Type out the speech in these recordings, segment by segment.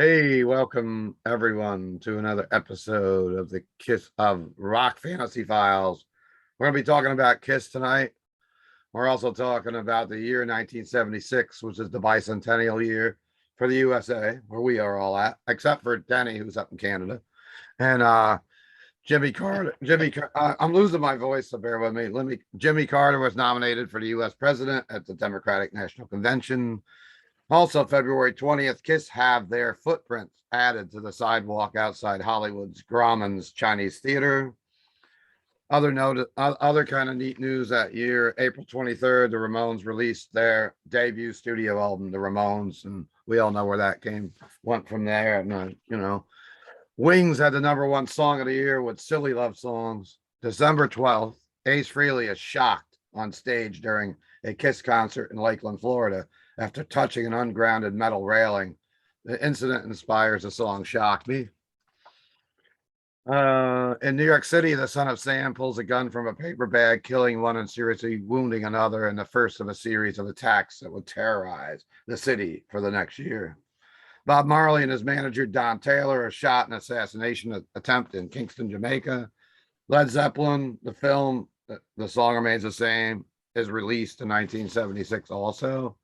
Hey, welcome everyone to another episode of the Kiss of Rock Fantasy Files. We're going to be talking about Kiss tonight. We're also talking about the year 1976, which is the bicentennial year for the USA, where we are all at, except for Denny, who's up in Canada, and Jimmy Carter. I'm losing my voice, so bear with me. Jimmy Carter was nominated for the U.S. president at the Democratic National Convention. Also, February 20th, Kiss have their footprints added to the sidewalk outside Hollywood's Grauman's Chinese Theater. Other kind of neat news that year, April 23rd, the Ramones released their debut studio album, The Ramones, and we all know where that went from there. And Wings had the number one song of the year with Silly Love Songs. December 12th, Ace Frehley is shocked on stage during a Kiss concert in Lakeland, Florida, after touching an ungrounded metal railing. The incident inspires the song Shock Me. In New York City, the son of Sam pulls a gun from a paper bag, killing one and seriously wounding another in the first of a series of attacks that would terrorize the city for the next year. Bob Marley and his manager, Don Taylor, are shot in an assassination attempt in Kingston, Jamaica. Led Zeppelin, the film, The Song Remains the Same, is released in 1976 also.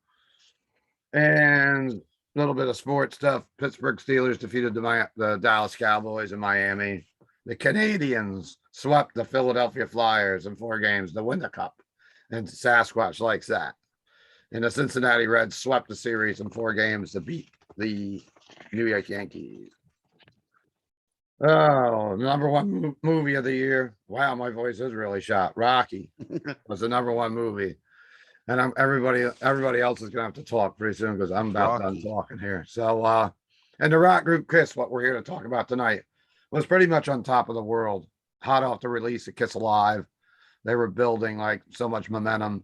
And a little bit of sports stuff. Pittsburgh Steelers defeated the Dallas Cowboys in Miami. The Canadians swept the Philadelphia Flyers in 4 games to win the cup. And Sasquatch likes that. And the Cincinnati Reds swept the series in 4 games to beat the New York Yankees. Oh, number one movie of the year. Wow, my voice is really shot. Rocky was the number one movie. And everybody else is gonna have to talk pretty soon because I'm about done talking here. So and the rock group Kiss, what we're here to talk about tonight, was pretty much on top of the world, hot off the release of Kiss Alive. They were building like so much momentum.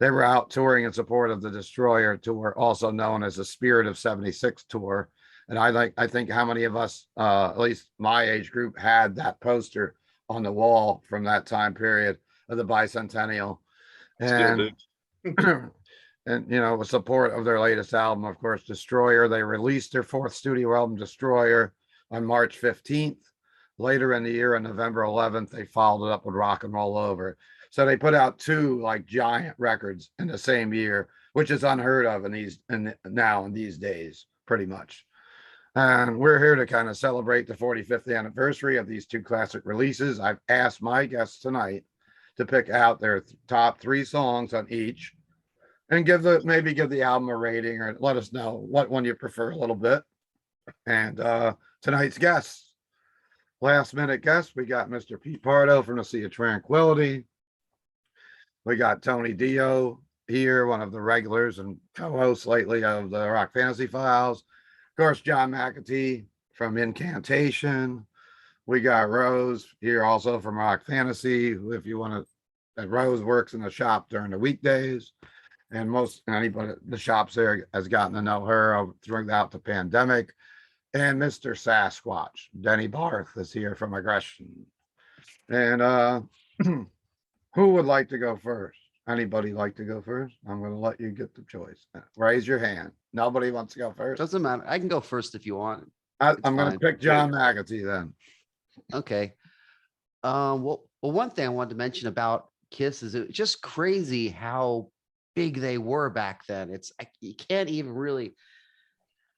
They were out touring in support of the Destroyer tour, also known as the Spirit of 76 tour. And I think how many of us, at least my age group, had that poster on the wall from that time period of the bicentennial. And and with support of their latest album, of course, Destroyer. They released their 4th studio album, Destroyer, on March 15th. Later in the year, on November 11th, they followed it up with Rock and Roll Over. So they put out 2 like giant records in the same year, which is unheard of in these days, pretty much. And we're here to kind of celebrate the 45th anniversary of these 2 classic releases. I've asked my guests tonight to pick out their top 3 songs on each and give the album a rating, or let us know what one you prefer a little bit. And tonight's guests, last minute guest, we got Mr. Pete Pardo from the Sea of Tranquility. We got Tony Dio here, one of the regulars and co-hosts lately of the Rock Fantasy Files. Of course, John McAtee from Incantation. We got Rose here also from Rock Fantasy. If you want to, Rose works in the shop during the weekdays, and most anybody the shops there has gotten to know her throughout the pandemic. And Mr. Sasquatch, Denny Barth, is here from Aggression. And who would like to go first? Anybody like to go first? I'm going to let you get the choice. Raise your hand. Nobody wants to go first. Doesn't matter. I can go first if you want. I'm going to pick John McAtee then. Okay. Well, one thing I wanted to mention about Kiss is it's just crazy how big they were back then. You can't even really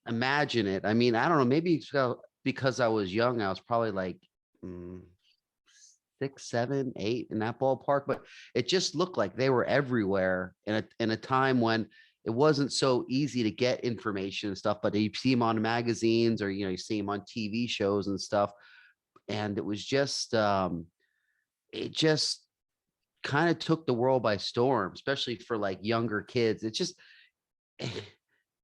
imagine it. I mean, I don't know. Maybe because I was young, I was probably like 6, 7, 8 in that ballpark. But it just looked like they were everywhere in a time when it wasn't so easy to get information and stuff. But you see them on magazines, or you see them on TV shows and stuff. And it was just, it just kind of took the world by storm, especially for like younger kids. It's just,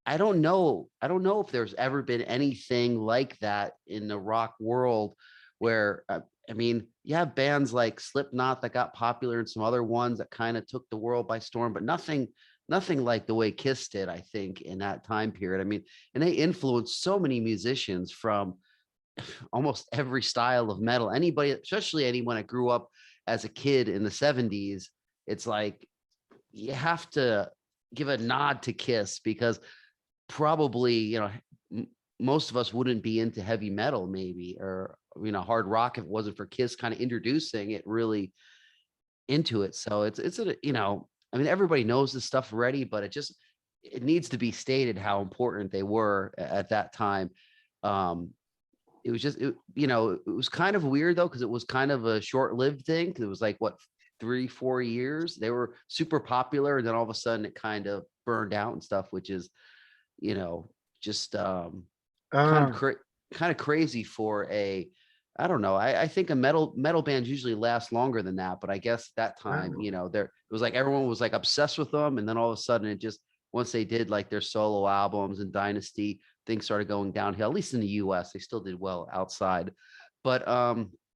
I don't know if there's ever been anything like that in the rock world where, I mean, you have bands like Slipknot that got popular and some other ones that kind of took the world by storm, but nothing like the way Kiss did, I think, in that time period. I mean, and they influenced so many musicians from almost every style of metal. Anybody, especially anyone that grew up as a kid in the 70s, it's like you have to give a nod to Kiss, because probably most of us wouldn't be into heavy metal maybe, or, hard rock if it wasn't for Kiss kind of introducing it really into it. So I mean, everybody knows this stuff already, but it needs to be stated how important they were at that time. It was it was kind of weird though, because it was kind of a short-lived thing. Because it was like what, 3-4 years they were super popular, and then all of a sudden it kind of burned out and stuff, which is just kind of Uh, kind of crazy for I don't know. I think a metal bands usually last longer than that, but I guess at that time, there it was like everyone was like obsessed with them, and then all of a sudden it just, once they did like their solo albums and Dynasty, things started going downhill. At least in the U.S., they still did well outside. But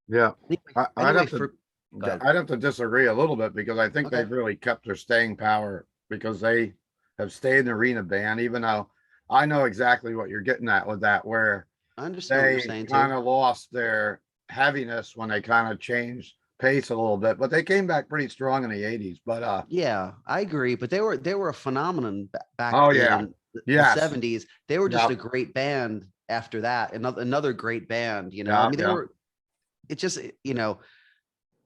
yeah, I'd anyway, have to, go ahead. I'd have to disagree a little bit, because I think Okay, they've really kept their staying power, because they have stayed an arena band, even though I know exactly what you're getting at with that, where I understand what you're they saying kind too. of lost their heaviness when they kind of changed pace a little bit, but they came back pretty strong in the 80s. But Yeah, I agree, but they were a phenomenon back oh yeah, in the yes, 70s. They were just yep, a great band after that. Another great band. I yep, mean, they yep, were, it just, the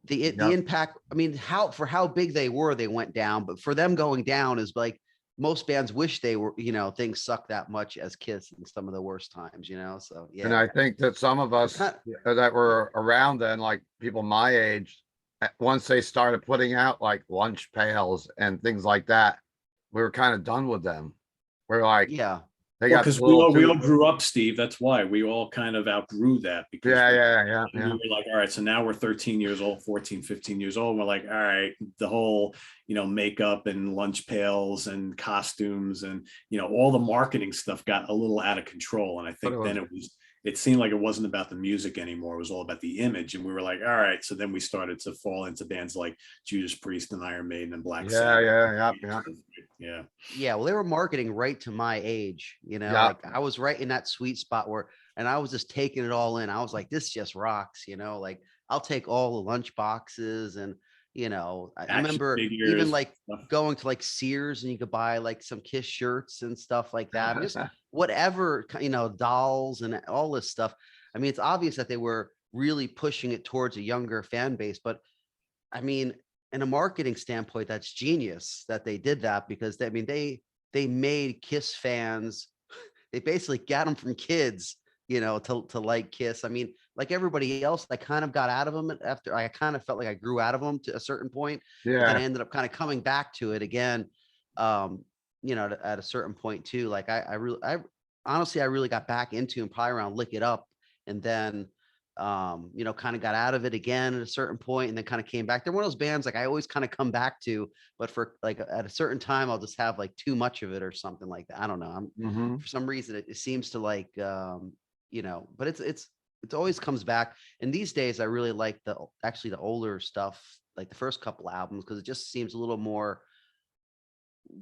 yep. impact. I mean, how big they were, they went down, but for them going down is like most bands wish they were, things suck that much as Kiss in some of the worst times. So And yeah, I think that some of it's us kind that yeah. were around then, like people my age, once they started putting out like lunch pails and things like that, we were kind of done with them. We're like, Yeah. they Well, got a because little we all too, grew up, Steve. That's why we all kind of outgrew that, because yeah, yeah, yeah, we yeah. were like, all right, so now we're 13 years old, 14, 15 years old. And we're like, all right, the whole, makeup and lunch pails and costumes and, all the marketing stuff got a little out of control. And I But it think then was, it seemed like it wasn't about the music anymore. It was all about the image. And we were like, all right. So then we started to fall into bands like Judas Priest and Iron Maiden and Black yeah, Sabbath. yeah, yeah, yeah, Yeah. Yeah, well, they were marketing right to my age. yeah. Like I was right in that sweet spot where, and I was just taking it all in. I was like, this just rocks. Like I'll take all the lunch boxes, and I Action remember even figures. like going to like Sears, and you could buy like some Kiss shirts and stuff like that. And just whatever, dolls and all this stuff. I mean, it's obvious that they were really pushing it towards a younger fan base, but I mean, in a marketing standpoint, that's genius that they did that, because they made Kiss fans. They basically got them from kids, to like Kiss. I mean, like everybody else, I kind of got out of them after. I kind of felt like I grew out of them to a certain point, but then I Yeah, ended up kind of coming back to it again. Um, at a certain point too. Like I honestly, I really got back into and probably around Lick It Up, and then kind of got out of it again at a certain point, and then kind of came back. They're one of those bands like I always kind of come back to, but for like at a certain time, I'll just have like too much of it or something like that. I don't know. hmm, For some reason it seems to like but it always comes back. And these days I really like the older stuff, like the first couple albums, because it just seems a little more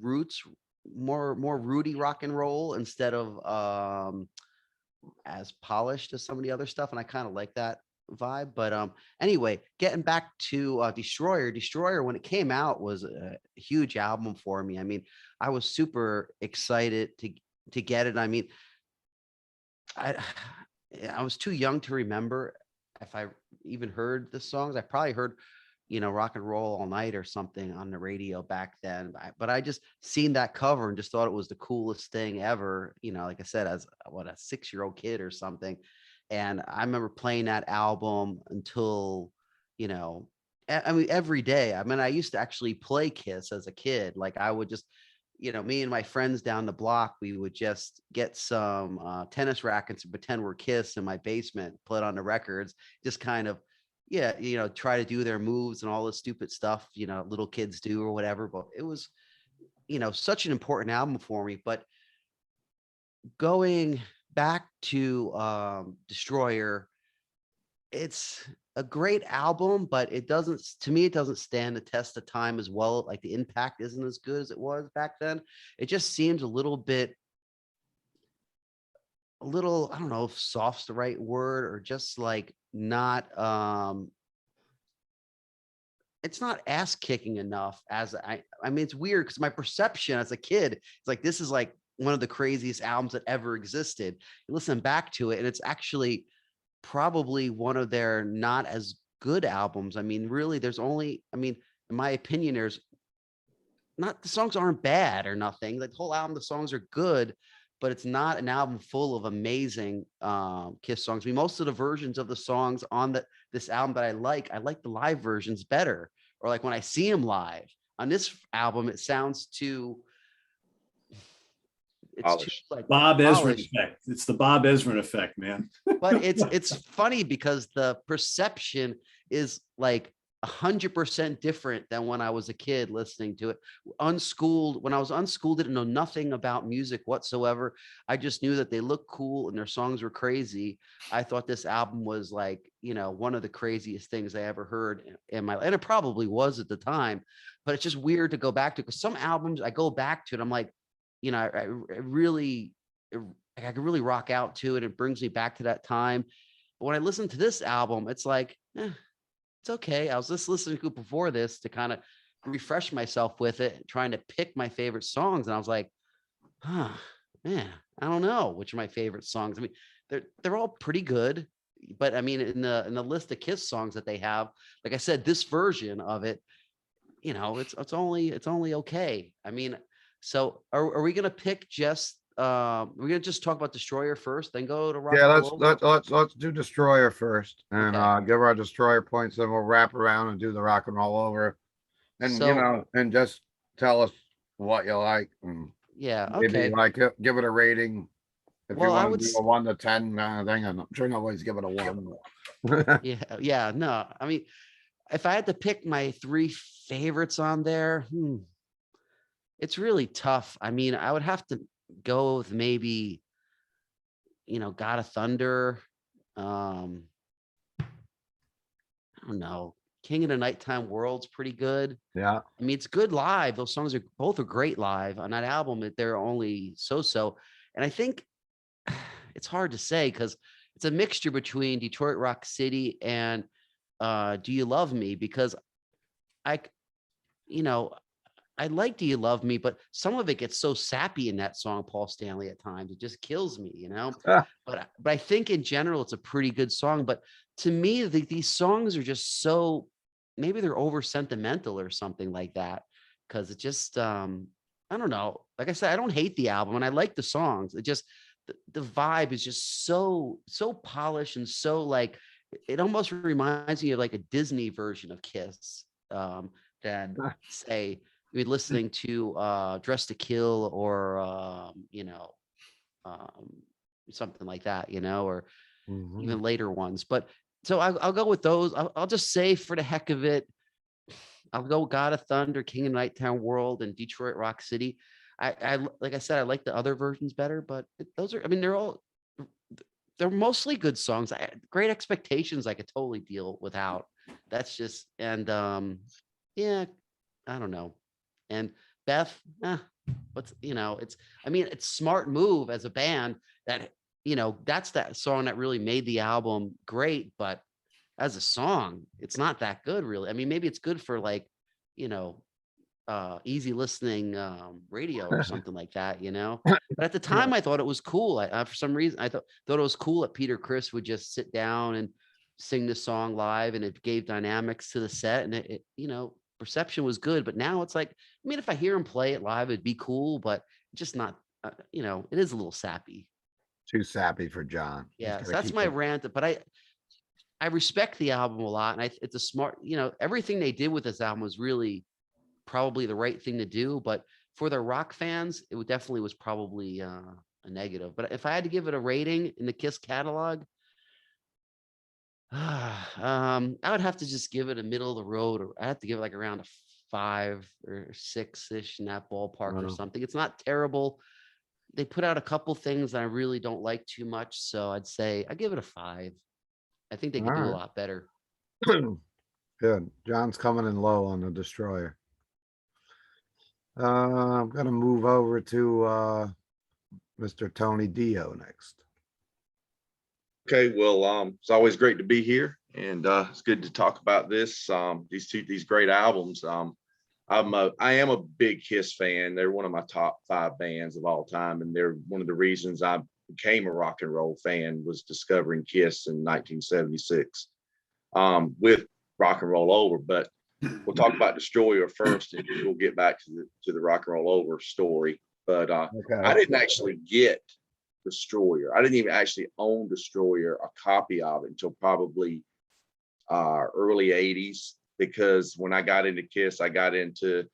roots, more rooty rock and roll instead of as polished as some of the other stuff, and I kind of like that vibe. But anyway, getting back to Destroyer when it came out was a huge album for me. I mean, I was super excited to get it. I mean, I I was too young to remember if I even heard the songs. I probably heard, Rock and Roll All Night or something on the radio back then. But I just seen that cover and just thought it was the coolest thing ever. Like I said, as what, a 6-year-old kid or something. And I remember playing that album until, you know, I mean, every day. I mean, I used to actually play Kiss as a kid. Like I would just, me and my friends down the block, we would just get some tennis rackets and pretend we're Kiss in my basement, put on the records, just kind of, yeah, try to do their moves and all this stupid stuff, little kids do or whatever. But it was, such an important album for me. But going back to Destroyer, it's a great album, but it doesn't, to me, it doesn't stand the test of time as well. Like the impact isn't as good as it was back then. It just seems a little, I don't know if soft's the right word, or just like not, it's not ass kicking enough. I mean, it's weird because my perception as a kid, it's like, this is like one of the craziest albums that ever existed. You listen back to it, and it's actually probably one of their not as good albums. I mean, really, there's only, I mean, in my opinion, there's not, the songs aren't bad or nothing. Like the whole album, the songs are good, but it's not an album full of amazing Kiss songs. I mean, most of the versions of the songs on this album that I like the live versions better. Or like when I see them live. On this album, it sounds too, it's too Polished. like Bob Ezrin polished. effect. It's the Bob Ezrin effect, man. But it's funny because the perception is like 100% different than when I was a kid listening to it. Unschooled, when I was unschooled, didn't know nothing about music whatsoever. I just knew that they looked cool and their songs were crazy. I thought this album was like, you know, one of the craziest things I ever heard in my life. And it probably was at the time, but it's just weird to go back to, because some albums I go back to and I'm like, you know, I really, I could really rock out to it. It brings me back to that time. But when I listen to this album, it's like, it's okay. I was just listening to it before this to kind of refresh myself with it, trying to pick my favorite songs. And I was like, man, I don't know which are my favorite songs. I mean, they're all pretty good, but I mean, in the list of Kiss songs that they have, like I said, this version of it, you know, it's only okay. I mean, so are we gonna pick just we're gonna just talk about Destroyer first, then go to Rock Yeah, and Roll? let's do Destroyer first and Okay. give our Destroyer points, then we'll wrap around and do the Rock and Roll over. And you So know, and just tell us what you like and yeah, maybe okay. like it, give it a rating. If you Well, I want would to do a 1 to 10 kind of thing, and I'm sure nobody's give it a 1. yeah, no. I mean, if I had to pick my 3 favorites on there, it's really tough. I mean, I would have to go with maybe, you know, God of Thunder. I don't know. King of the Nighttime World's pretty good. Yeah. I mean, it's good live. Those songs are both are great live on that album. They're only so. And I think it's hard to say because it's a mixture between Detroit Rock City and Do You Love Me? Because I, you know, I like Do You Love Me, but some of it gets so sappy in that song, Paul Stanley, at times. It just kills me, you know? But I think in general, it's a pretty good song. But to me, these songs are just so, maybe they're over sentimental or something like that. Cause it just, I don't know. Like I said, I don't hate the album and I like the songs. It just, the vibe is just so polished and so like, it almost reminds me of like a Disney version of Kiss. Than say, I mean, listening to Dress to Kill or you know, um, something like that, you know, or even later ones. But so I'll go with those. I'll just say for the heck of it, I'll go God of Thunder, King of Nighttown World, and Detroit Rock City. I like I said, I like the other versions better, but those are, I mean, they're mostly good songs. Great Expectations, I could totally deal without. That's just, and yeah, I don't know. And Beth, what's, you know, it's, I mean, it's smart move as a band that, you know, that's that song that really made the album great, but as a song, it's not that good really. I mean, maybe it's good for like, you know, easy listening radio or something like that, you know. But at the time, I thought it was cool. For some reason, I thought it was cool that Peter Criss would just sit down and sing the song live, and it gave dynamics to the set, and it you know, perception was good. But now it's like, I mean, if I hear him play it live, it'd be cool, but just not. You know, it is a little sappy. Too sappy for John. He's Yeah, so gotta that's keep my it. rant. But I respect the album a lot, and it's a smart. You know, everything they did with this album was really probably the right thing to do, but for the rock fans, it would definitely was probably a negative. But if I had to give it a rating in the Kiss catalog, I would have to just give it a middle of the road, or I have to give it like around a 5 or 6-ish in that ballpark or Wow. something. It's not terrible. They put out a couple things that I really don't like too much, so I'd say I give it a 5. I think they could do a All lot better. right. Good. John's coming in low on the Destroyer. I'm gonna move over to Mr. Tony Dio next. Okay, well, it's always great to be here, and it's good to talk about these great albums. I am a big Kiss fan. They're one of my top 5 bands of all time, and they're one of the reasons I became a rock and roll fan was discovering Kiss in 1976 with Rock and Roll Over. But we'll talk about Destroyer first, and we'll get back to the Rock and Roll Over story. But I didn't actually get Destroyer. I didn't even actually own Destroyer, a copy of it, until probably early 80s, because when I got into Kiss, I got into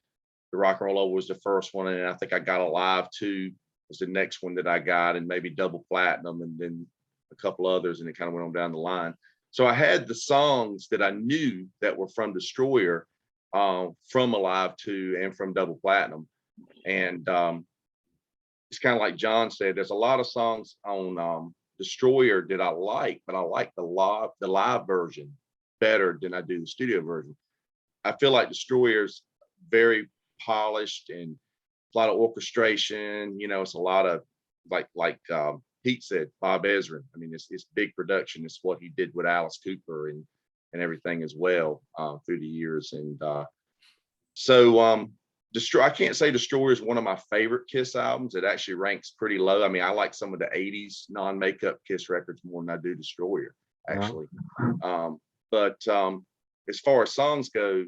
the Rock and Roll Over was the first one, and I think I got Alive 2 was the next one that I got, and maybe Double Platinum, and then a couple others, and it kind of went on down the line. So I had the songs that I knew that were from Destroyer, from Alive 2 and from Double Platinum. And it's kind of like John said, there's a lot of songs on Destroyer that I like, but I like the live version better than I do the studio version. I feel like Destroyer's very polished and a lot of orchestration. You know, it's a lot of like Pete said, Bob Ezrin. I mean, it's big production. It's what he did with Alice Cooper and everything as well through the years. And so I can't say Destroyer is one of my favorite Kiss albums. It actually ranks pretty low. I mean, I like some of the 80s non-makeup Kiss records more than I do Destroyer, actually. But as far as songs go,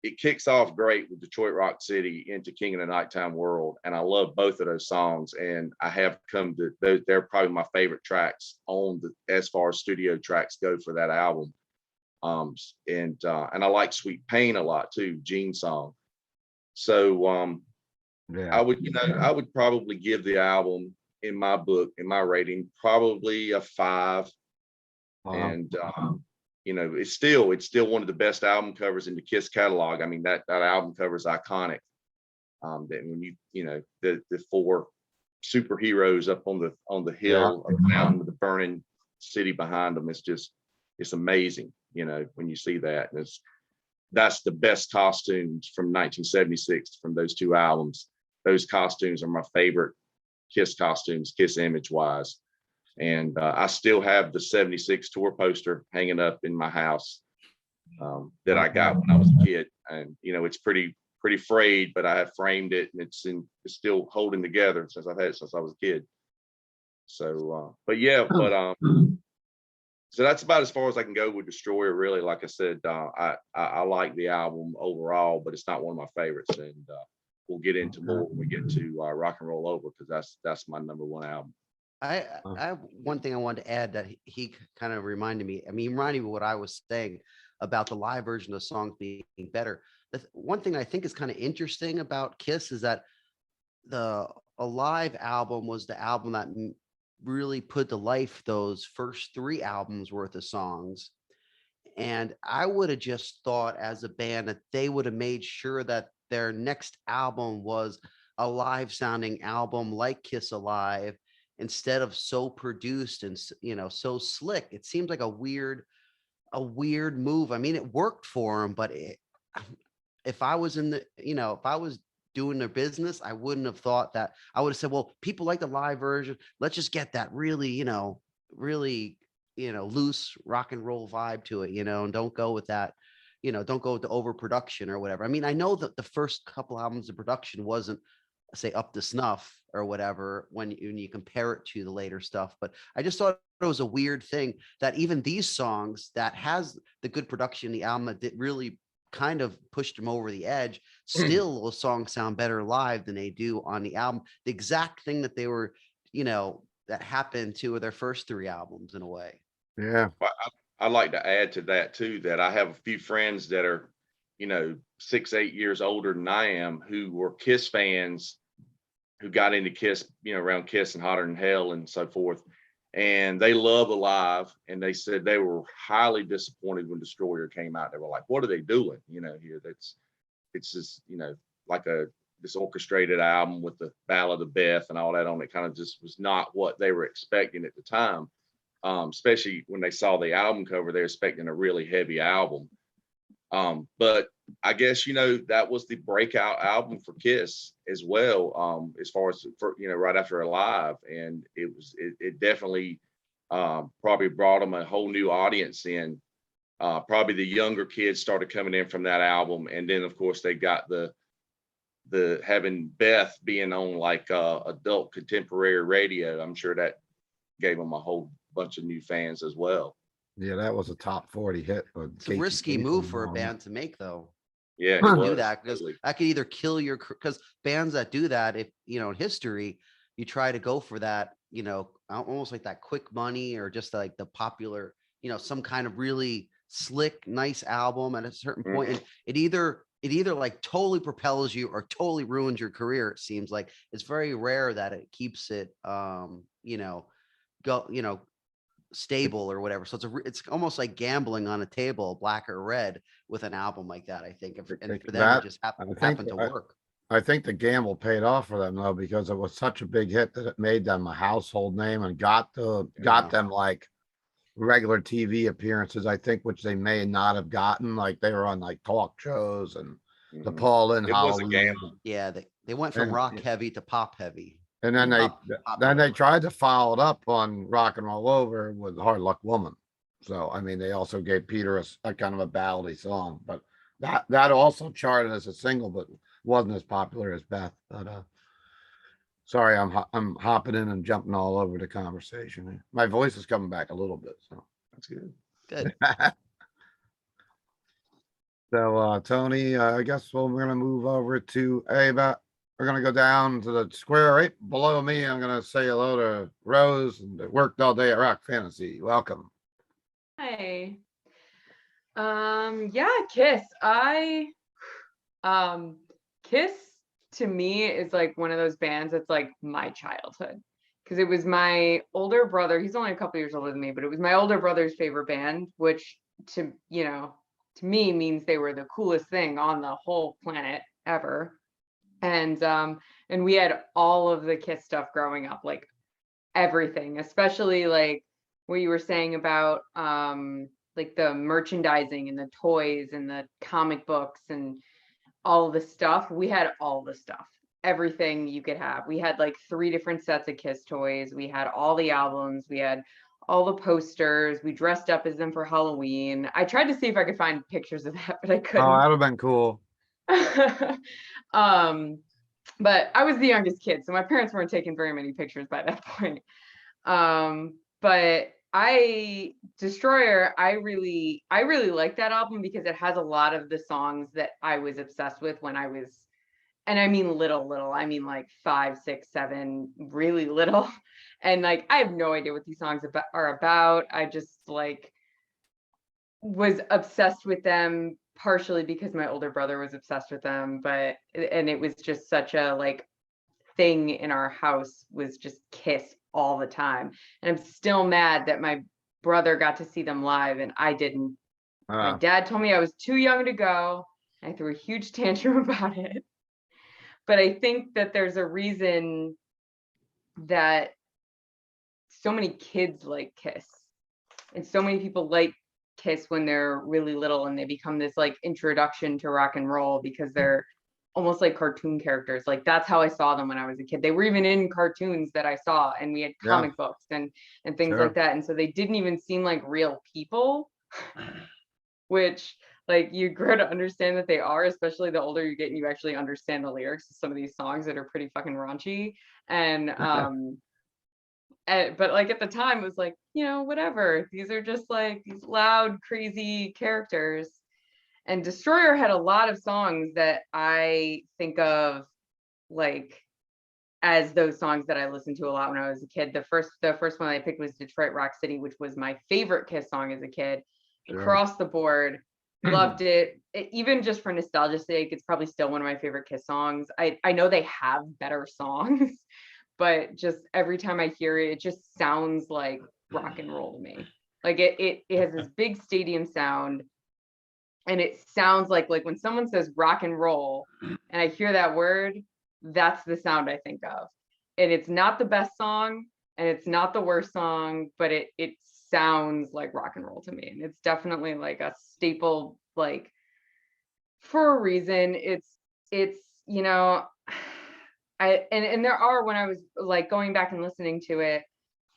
it kicks off great with Detroit Rock City into King of the Nighttime World. And I love both of those songs. And I have come to, they're probably my favorite tracks as far as studio tracks go for that album. And I like Sweet Pain a lot too, Gene's song. So I would probably give the album, in my book, in my rating, probably a 5. And you know, it's still one of the best album covers in the Kiss catalog. I mean, that album cover is iconic. That when you know the 4 superheroes up on the hill of the mountain with the burning city behind them, it's amazing. You know, when you see that, and that's the best costumes from 1976 from those 2 albums. Those costumes are my favorite Kiss costumes, Kiss image wise. And I still have the 76 tour poster hanging up in my house that I got when I was a kid. And, you know, it's pretty frayed, but I have framed it, and it's still holding together since I've had it since I was a kid. So, but yeah, so that's about as far as I can go with Destroyer, really. Like I said, I like the album overall, but it's not one of my favorites. And we'll get into more when we get to Rock and Roll Over, because that's my number 1 album. I have one thing I wanted to add that he kind of reminded me. I mean, he reminded me of what I was saying about the live version of the songs being better. One thing I think is kind of interesting about Kiss is that the Alive album was the album that really put to life those first 3 albums worth of songs. And I would have just thought as a band that they would have made sure that their next album was a live sounding album like Kiss Alive, instead of so produced and, you know, so slick. It seems like a weird move. I mean, it worked for them, but if I was if I was doing their business, I wouldn't have thought that. I would have said, well, people like the live version. Let's just get that really loose rock and roll vibe to it, and don't go with that, don't go with the overproduction or whatever. I mean, I know that the first couple albums of production wasn't, say, up to snuff or whatever when you compare it to the later stuff, but I just thought it was a weird thing that even these songs that has the good production in the album that really kind of pushed them over the edge, still those songs sound better live than they do on the album. The exact thing that they were, that happened to their first 3 albums in a way. Yeah. I'd like to add to that too, that I have a few friends that are, 6-8 years older than I am, who were Kiss fans, who got into Kiss, around Kiss and Hotter Than Hell and so forth. And they love Alive. And they said they were highly disappointed when Destroyer came out. They were like, what are they doing? Here it's just, like this orchestrated album with the Ballad of Beth and all that on it, kind of just was not what they were expecting at the time. Especially when they saw the album cover, they're expecting a really heavy album. But I guess, that was the breakout album for Kiss as well, as far as right after Alive. And it definitely probably brought them a whole new audience in Probably the younger kids started coming in from that album, and then of course they got the having Beth being on like adult contemporary radio. I'm sure that gave them a whole bunch of new fans as well. Yeah, that was a top 40 hit. It's a risky move for a band to make, though. Yeah, To it do was, that, because totally. that could either kill your, because bands that do that, if you know, in history, you try to go for that, you know, almost like that quick money, or just like the popular, you know, some kind of really slick, nice album at a certain point, and it either like totally propels you or totally ruins your career. It seems like it's very rare that it keeps it, you know, stable or whatever. So it's almost like gambling on a table, black or red, with an album like that, I think. And for them, That- it just I think happened to I- work. I think the gamble paid off for them though, because it was such a big hit that it made them a household name and got them like regular TV appearances, I think, which they may not have gotten. Like they were on like talk shows and the Paul Lynn It was a Halloween. gamble. Yeah, they went from And- rock heavy to pop heavy. And then Pop they tried to follow it up on Rock and Roll Over with Hard Luck Woman. So I mean, they also gave Peter a kind of a ballady song, but that also charted as a single, but wasn't as popular as Beth. But sorry, I'm hopping in and jumping all over the conversation. My voice is coming back a little bit, so That's good. Good. So Tony, I guess we're gonna move over to Ava. We're gonna go down to the square right below me. I'm gonna say hello to Rose, and that worked all day at Rock Fantasy. Welcome. Hi. Yeah, Kiss. Kiss to me is like one of those bands that's like my childhood. Because it was my older brother, he's only a couple years older than me, but it was my older brother's favorite band, which to me means they were the coolest thing on the whole planet ever. And we had all of the Kiss stuff growing up, like everything, especially like what you were saying about like the merchandising and the toys and the comic books and all the stuff. We had all the stuff, everything you could have. We had like 3 different sets of Kiss toys. We had all the albums. We had all the posters. We dressed up as them for Halloween. I tried to see if I could find pictures of that, but I Oh, couldn't. that'd have been cool. But I was the youngest kid, so my parents weren't taking very many pictures by that point. But Destroyer, I really like that album because it has a lot of the songs that I was obsessed with when I was, and I mean little, I mean like 5, 6, 7, really little. And like I have no idea what these songs are about. I just like was obsessed with them partially because my older brother was obsessed with them, and it was just such a like thing in our house, was just Kiss all the time. And I'm still mad that my brother got to see them live and I didn't. My dad told me I was too young to go. I threw a huge tantrum about it. But I think that there's a reason that so many kids like Kiss and so many people like Kiss when they're really little and they become this like introduction to rock and roll because they're almost like cartoon characters. Like that's how I saw them when I was a kid. They were even in cartoons that I saw, and we had comic books and things like that. And so they didn't even seem like real people, which like you grow to understand that they are, especially the older you get and you actually understand the lyrics of some of these songs that are pretty fucking raunchy. And but like at the time it was like, whatever, these are just like these loud crazy characters. And Destroyer had a lot of songs that I think of like as those songs that I listened to a lot when I was a kid. The first one I picked was Detroit Rock City, which was my favorite Kiss song as a kid. Across the board, loved it. Even just for nostalgia's sake, it's probably still one of my favorite Kiss songs. I know they have better songs, but just every time I hear it, it just sounds like rock and roll to me. Like it has this big stadium sound. And it sounds like when someone says rock and roll and I hear that word, that's the sound I think of. And it's not the best song and it's not the worst song, but it sounds like rock and roll to me. And it's definitely like a staple, like for a reason. It's and there are, when I was like going back and listening to it,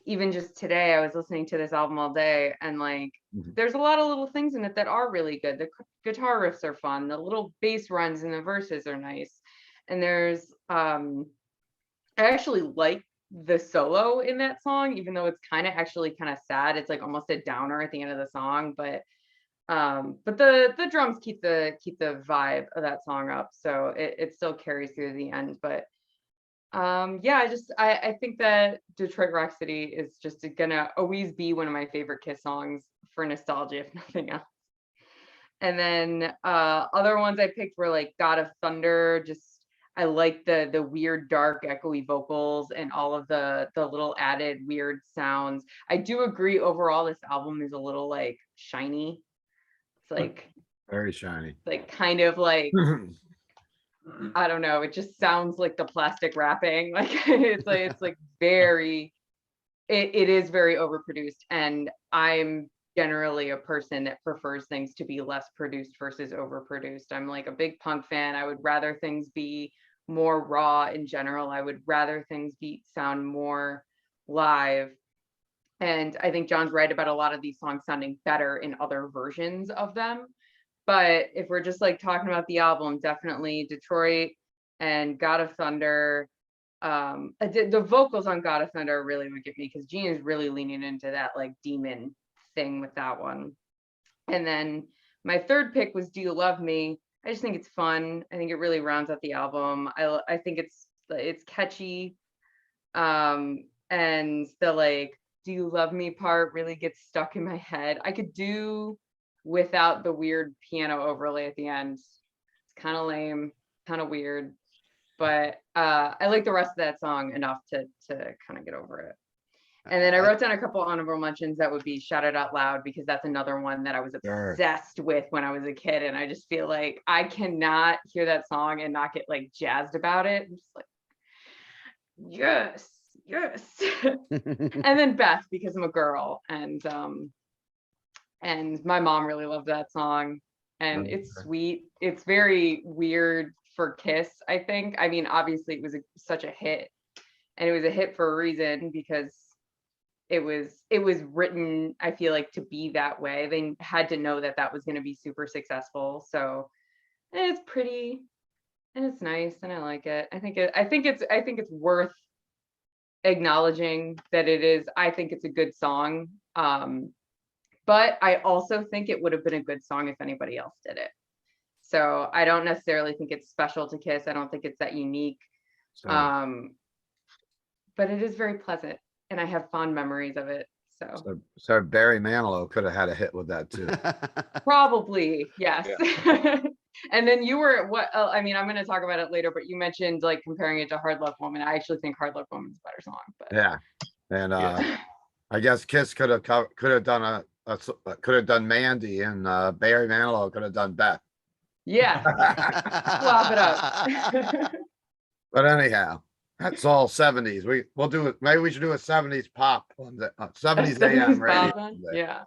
even just today, I was listening to this album all day, and like, there's a lot of little things in it that are really good. The guitar riffs are fun. The little bass runs in the verses are nice. And there's, I actually like the solo in that song, even though it's kind of actually kind of sad. It's like almost a downer at the end of the song, but the drums keep the vibe of that song up, so it still carries through the end. But yeah, I think that Detroit Rock City is just gonna always be one of my favorite Kiss songs for nostalgia, if nothing else. And then other ones I picked were like God of Thunder. Just I like the weird dark echoey vocals and all of the little added weird sounds. I do agree overall this album is a little like shiny. It's like Very shiny. like kind of like I don't know, it just sounds like the plastic wrapping. Like it's like very it is very overproduced, and I'm generally a person that prefers things to be less produced versus overproduced. I'm like a big punk fan. I would rather things be more raw in general. I would rather things sound more live. And I think John's right about a lot of these songs sounding better in other versions of them. But if we're just like talking about the album, definitely Detroit and God of Thunder. The vocals on God of Thunder really would get me, because Gene is really leaning into that like demon thing with that one. And then my third pick was Do You Love Me? I just think it's fun. I think it really rounds out the album. I think it's catchy. And the like Do You Love Me part really gets stuck in my head. I could do without the weird piano overlay at the end. It's kind of lame, kind of weird, but I like the rest of that song enough to kind of get over it. And then I wrote down a couple honorable mentions that would be Shout It Out Loud, because that's another one that I was obsessed with when I was a kid, and I just feel like I cannot hear that song and not get like jazzed about it. I'm just like, yes. And then Beth, because I'm a girl, and my mom really loved that song, and it's sweet. It's very weird for Kiss, I think. I mean, obviously it was such a hit, and it was a hit for a reason, because it was written, I feel like, to be that way. They had to know that that was going to be super successful. So it's pretty and it's nice, and I like it. I think it's worth acknowledging that it is. I think it's a good song. But I also think it would have been a good song if anybody else did it. So I don't necessarily think it's special to Kiss. I don't think it's that unique. But it is very pleasant, and I have fond memories of it. So Barry Manilow could have had a hit with that too. Probably, yes. Yeah. And then you were I mean, I'm going to talk about it later, but you mentioned like comparing it to Hard Luck Woman. I actually think Hard Luck Woman's a better song. But yeah, and I guess Kiss could have done could have done Mandy, and Barry Manilow could have done Beth. Yeah, swap it up. But anyhow, that's all 70s. We'll do it. Maybe we should do a 70s pop on the 70s AM radio. Yeah.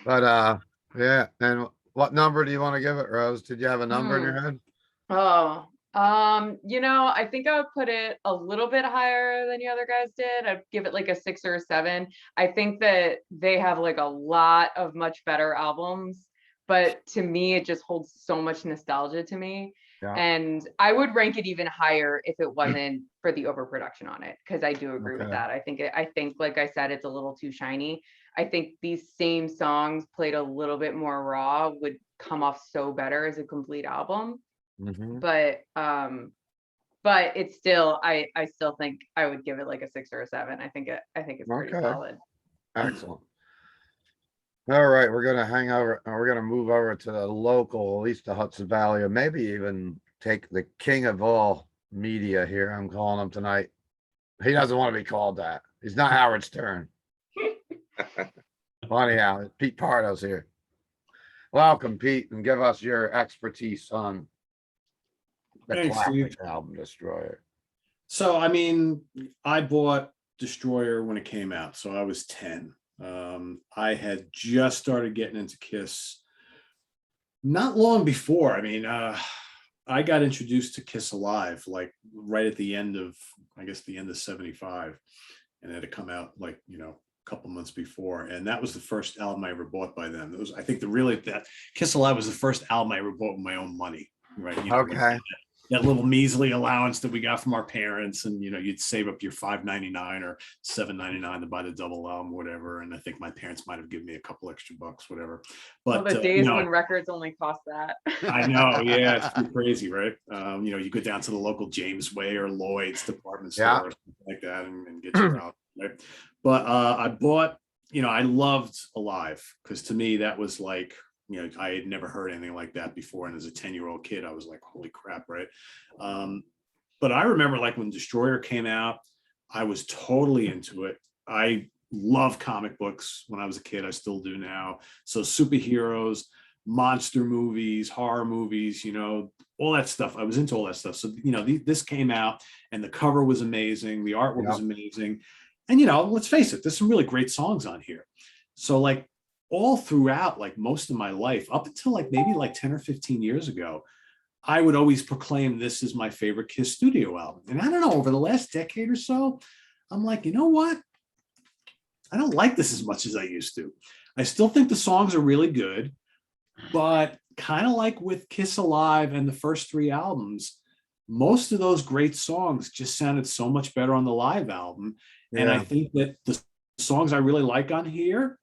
But yeah. And what number do you want to give it, Rose? Did you have a number in your head? Oh, I think I would put it a little bit higher than the other guys did. I'd give it like a 6 or a 7. I think that they have like a lot of much better albums, but to me, it just holds so much nostalgia to me. Yeah. And I would rank it even higher if it wasn't for the overproduction on it, because I do agree with that. I think, like I said, it's a little too shiny. I think these same songs played a little bit more raw would come off so better as a complete album. Mm-hmm. But it's still, I still think I would give it like a 6 or a 7. I think it's pretty solid. Excellent. All right, we're gonna move over to the local, at least the Hudson Valley, or maybe even take the king of all media here. I'm calling him tonight. He doesn't want to be called that. He's not Howard Stern. Well, anyhow, Pete Pardo's here. Welcome, Pete, and give us your expertise on the classic album Destroyer. So, I mean, I bought Destroyer when it came out, so I was 10. I had just started getting into Kiss not long before. I mean, I got introduced to Kiss Alive like right at the end of, I guess, the end of 75. and it had come out like, a couple months before. And that was the first album I ever bought by them. It was, I think that Kiss Alive was the first album I ever bought with my own money, right? Okay. That little measly allowance that we got from our parents, and you'd save up your $5.99 or $7.99 to buy the double album, whatever. And I think my parents might have given me a couple extra bucks, whatever. But the days when records only cost that. I know, yeah, it's pretty crazy, right? You go down to the local James Way or Lloyd's department store or something like that and get your album, right? But I bought, I loved Alive, because to me that was like, I had never heard anything like that before. And as a 10-year-old kid, I was like, holy crap, right? But I remember like when Destroyer came out, I was totally into it. I love comic books when I was a kid. I still do now. So superheroes, monster movies, horror movies, all that stuff. I was into all that stuff. So, this came out and the cover was amazing. The artwork was amazing. And, let's face it, there's some really great songs on here. So like, all throughout like most of my life, up until like maybe like 10 or 15 years ago, I would always proclaim this is my favorite Kiss studio album. And I don't know, over the last decade or so, I'm like, you know what? I don't like this as much as I used to. I still think the songs are really good, but kind of like with Kiss Alive and the first 3 albums, most of those great songs just sounded so much better on the live album. And I think that the songs I really like on here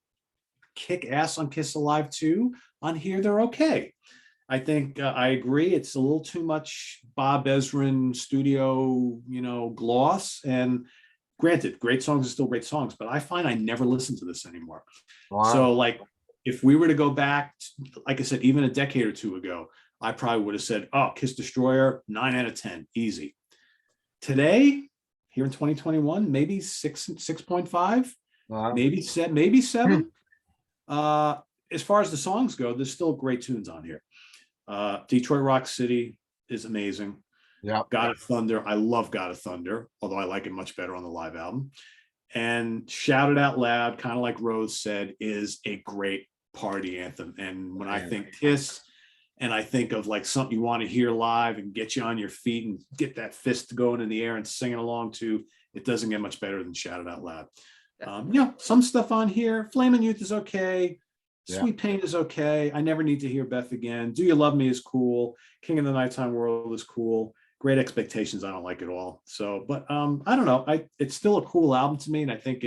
kick ass on Kiss Alive 2. On here, they're okay. I think I agree. It's a little too much Bob Ezrin studio, gloss. And granted, great songs are still great songs, but I find I never listen to this anymore. Wow. So like, if we were to go back, like I said, even a decade or 2 ago, I probably would have said, oh, Kiss Destroyer, 9 out of 10, easy. Today, here in 2021, maybe 6.5, maybe 7. As far as the songs go, there's still great tunes on here. Detroit Rock City is amazing. God of Thunder, I love God of Thunder, although I like it much better on the live album. And Shout It Out Loud, kind of like Rose said, is a great party anthem. And when I think Kiss, and I think of like something you want to hear live and get you on your feet and get that fist going in the air and singing along to, it doesn't get much better than Shout It Out Loud. Some stuff on here. Flamin' Youth is okay. Sweet Pain is okay. I Never Need to Hear Beth Again. Do You Love Me is cool. King of the Nighttime World is cool. Great Expectations, I don't like it all. So, but I don't know. It's still a cool album to me, and I think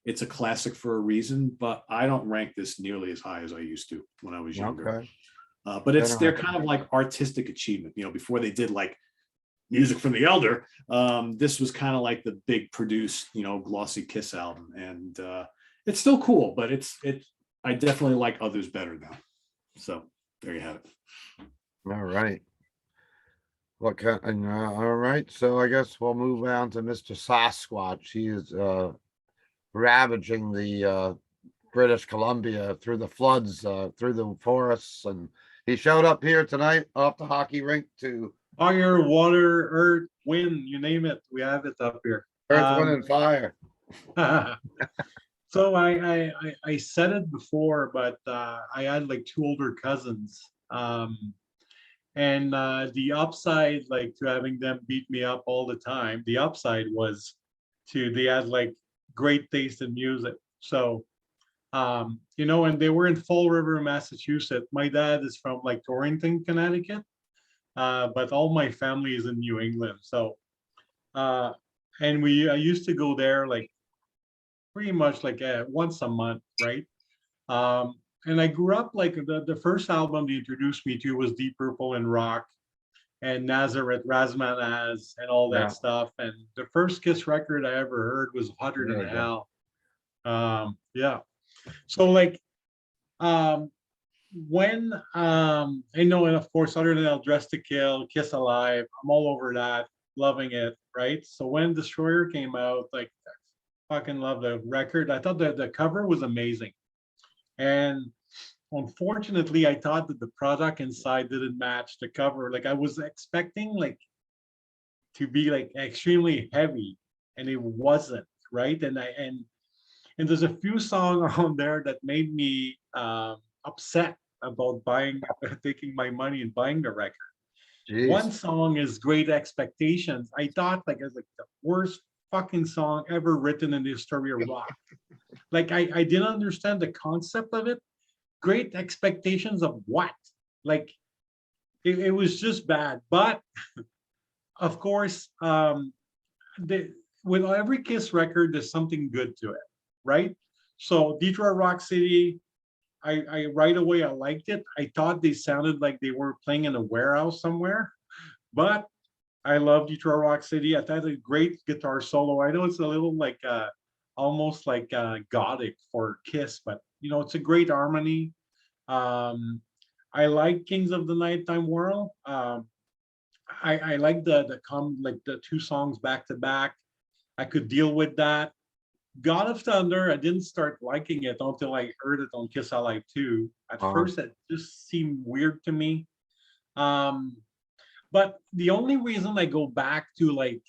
it's a classic for a reason. But I don't rank this nearly as high as I used to when I was younger. Okay. But they're kind of like artistic achievement. Before they did like Music from the Elder, this was kind of like the big produced, glossy Kiss album, and it's still cool, but I definitely like others better now. So there you have it. All right. All right. So I guess we'll move on to Mr. Sasquatch. He is ravaging the British Columbia through the floods, through the forests, and he showed up here tonight off the hockey rink to fire, water, earth, wind, you name it. We have it up here. Earth, wind, and fire. So I said it before, but I had like 2 older cousins. And the upside, like to having them beat me up all the time, the upside was they had like great taste in music. So, and they were in Fall River, Massachusetts. My dad is from like Torrington, Connecticut. But all my family is in New England. So, and I used to go there like pretty much like once a month, right? And I grew up like the first album they introduced me to was Deep Purple and rock and Nazareth, Razmanaz and all that stuff. And the first Kiss record I ever heard was Hotter Than Hell. So like, when I know, and of course, Other Than Hell, Dress to Kill, Kiss Alive, I'm all over that, loving it, right? So when Destroyer came out, like, I fucking love the record. I thought that the cover was amazing, and unfortunately, I thought that the product inside didn't match the cover. Like I was expecting like to be like extremely heavy, and it wasn't, right? And there's a few songs on there that made me upset about taking my money and buying the record. Jeez. One song is Great Expectations. I thought like it's like the worst fucking song ever written in the history of rock. Like I didn't understand the concept of it. Great expectations of what? Like it was just bad. But of course, with every Kiss record, there's something good to it, right? So Detroit Rock City, I right away I liked it. I thought they sounded like they were playing in a warehouse somewhere, but I love Detroit Rock City. I thought it was a great guitar solo. I know it's a little like almost like gothic for Kiss, but you know it's a great harmony. I like Kings of the Nighttime World. I like the two songs back to back. I could deal with that. God of Thunder, I didn't start liking it until I heard it on Kiss Alive 2. At first, it just seemed weird to me. But the only reason I go back to like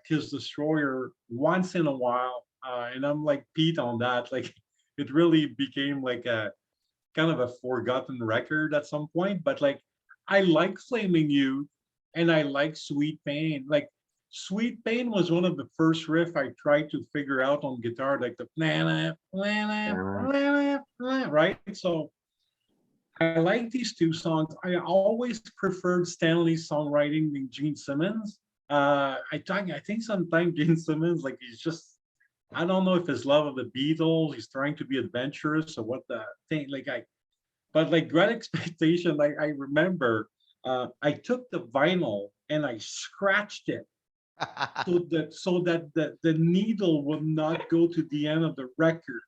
Kiss Destroyer once in a while, and I'm like Pete on that, like it really became like a kind of a forgotten record at some point. But like I like Flaming Youth and I like Sweet Pain. Like Sweet Pain was one of the first riff I tried to figure out on guitar, like the right? So I like these two songs. I always preferred Stanley's songwriting than Gene Simmons. I think sometimes Gene Simmons, like he's just, I don't know if his love of the Beatles, he's trying to be adventurous or what the thing, but like Great Expectation, I remember I took the vinyl and I scratched it so that the needle would not go to the end of the record.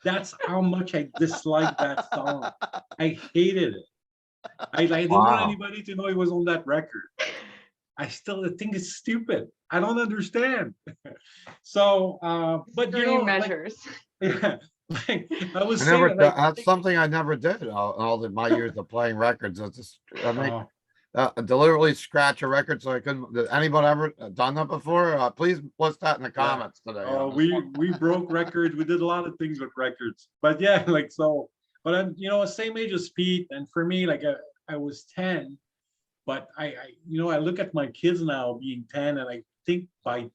That's how much I disliked that song. I hated it. I didn't want anybody to know it was on that record. I still think it's stupid. I don't understand. So, but you know, measures. Yeah, like I was saying, That's something I never did. All my years of playing records. Deliberately scratch a record so I couldn't. Did anybody ever done that before? Please list that in the comments today. We broke records. We did a lot of things with records, but yeah, like so. But I'm same age as Pete, and for me, like I was 10, but I look at my kids now being 10, and I think by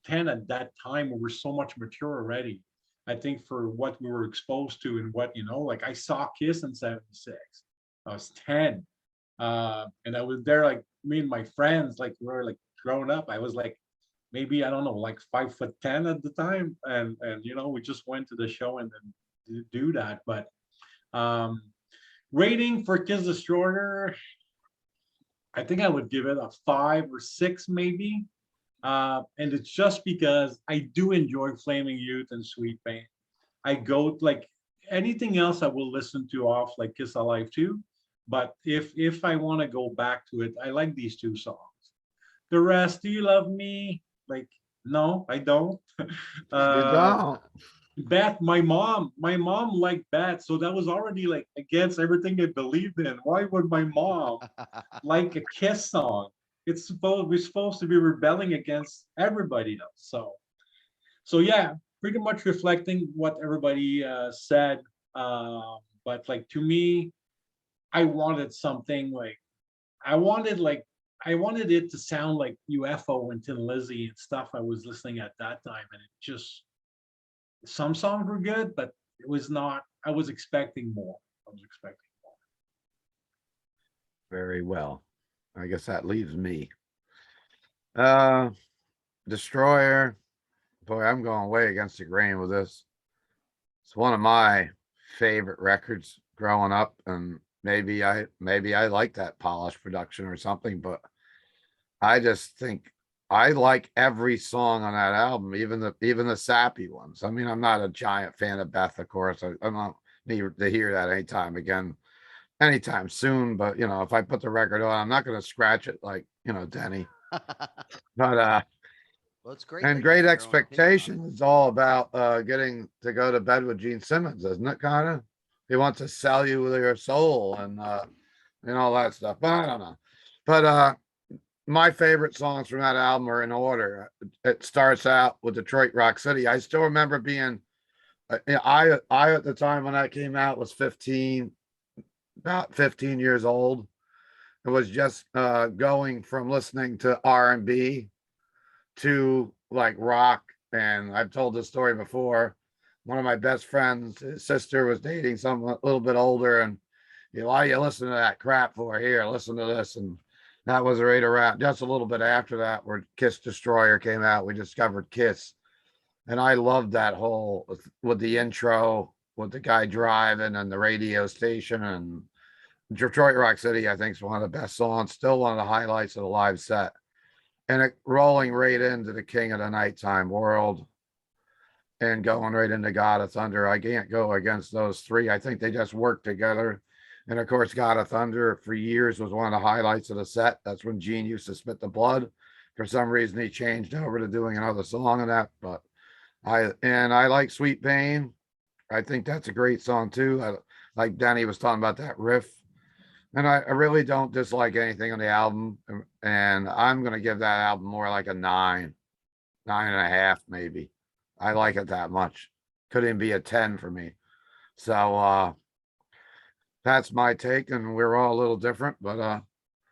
10 at that time we were so much mature already. I think for what we were exposed to and what like I saw Kiss in '76. I was 10. And I was there, like me and my friends, like we were like growing up. I was like maybe I don't know, like 5'10" at the time, and we just went to the show and then do that. But rating for Kiss Destroyer, I think I would give it a 5 or 6 maybe. And it's just because I do enjoy Flaming Youth and Sweet Pain. I go like anything else I will listen to off like Kiss Alive 2. But if I want to go back to it, I like these two songs. The rest, Do You Love Me? Like, no, I don't. Bat, my mom liked Bat, so that was already like against everything I believed in. Why would my mom like a Kiss song? We're supposed to be rebelling against everybody else. So yeah, pretty much reflecting what everybody said. But like to me, I wanted something like I wanted it to sound like UFO and Tin Lizzy and stuff I was listening at that time, and it just some songs were good, but it was not. I was expecting more. Very well. I guess that leaves me. Destroyer. Boy, I'm going way against the grain with this. It's one of my favorite records growing up, and maybe I like that polished production or something, but I just think I like every song on that album, even the sappy ones. I mean, I'm not a giant fan of Beth, of course. I'm not need to hear that anytime soon. But if I put the record on, I'm not going to scratch it like Denny. But well, it's great. And Great Expectation is all about getting to go to bed with Gene Simmons, isn't it? Kind of. He wants to sell you your soul and all that stuff. But I don't know. But my favorite songs from that album are in order. It starts out with Detroit Rock City. I still remember being I at the time when that came out was about 15 years old. It was just going from listening to R&B to like rock. And I've told this story before. One of my best friends, his sister was dating someone a little bit older, and why you listen to that crap for? Here, listen to this. And that was right around just a little bit after that, where Kiss Destroyer came out. We discovered Kiss. And I loved that whole with the intro, with the guy driving and the radio station, and Detroit Rock City, I think, is one of the best songs, still one of the highlights of the live set. And it rolling right into the King of the Nighttime World and going right into God of Thunder. I can't go against those three. I think they just work together. And of course, God of Thunder for years was one of the highlights of the set. That's when Gene used to spit the blood. For some reason, he changed over to doing another song of that. But I like Sweet Pain. I think that's a great song too. Like Danny was talking about that riff. And I really don't dislike anything on the album. And I'm gonna give that album more like a 9.5 maybe. I like it that much. Couldn't be a 10 for me. So that's my take, and we're all a little different, but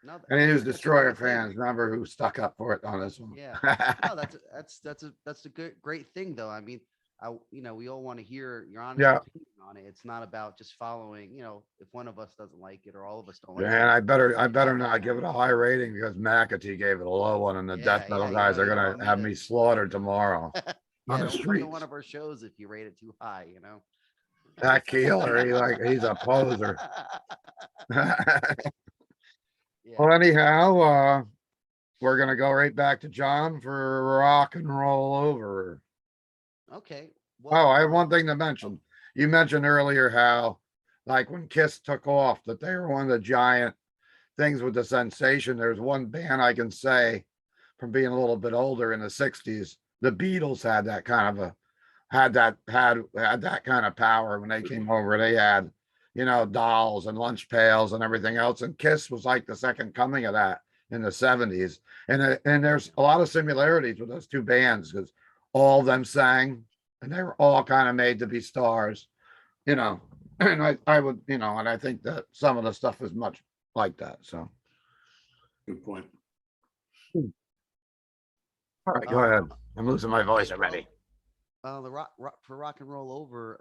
No, any who's that's a Destroyer great thing. fans, remember who stuck up for it on this one. Yeah. No, that's a good great thing though. I mean, we all want to hear your honest Yeah. opinion on it. It's not about just following, if one of us doesn't like it or all of us don't like Yeah, and it. I better not give it a high rating because McAtee gave it a low one, and the death metal guys are you don't gonna want me have to- me slaughtered tomorrow on Yeah, the don't come to streets. one of our shows if you rate it too high, That Keeler, he's a poser. Yeah. Well, anyhow, we're gonna go right back to John for rock and roll over. Okay. Oh, I have one thing to mention. You mentioned earlier how, like, when Kiss took off, that they were one of the giant things with the sensation. There's one band I can say from being a little bit older in the 60s, the Beatles had that kind of a had that kind of power when they came over. They had, dolls and lunch pails and everything else. And Kiss was like the second coming of that in the 70s. And there's a lot of similarities with those two bands because all of them sang and they were all kind of made to be stars, you know. And I would, and I think that some of the stuff is much like that. So Good point. all right, go ahead. I'm losing my voice already. The rock and roll over.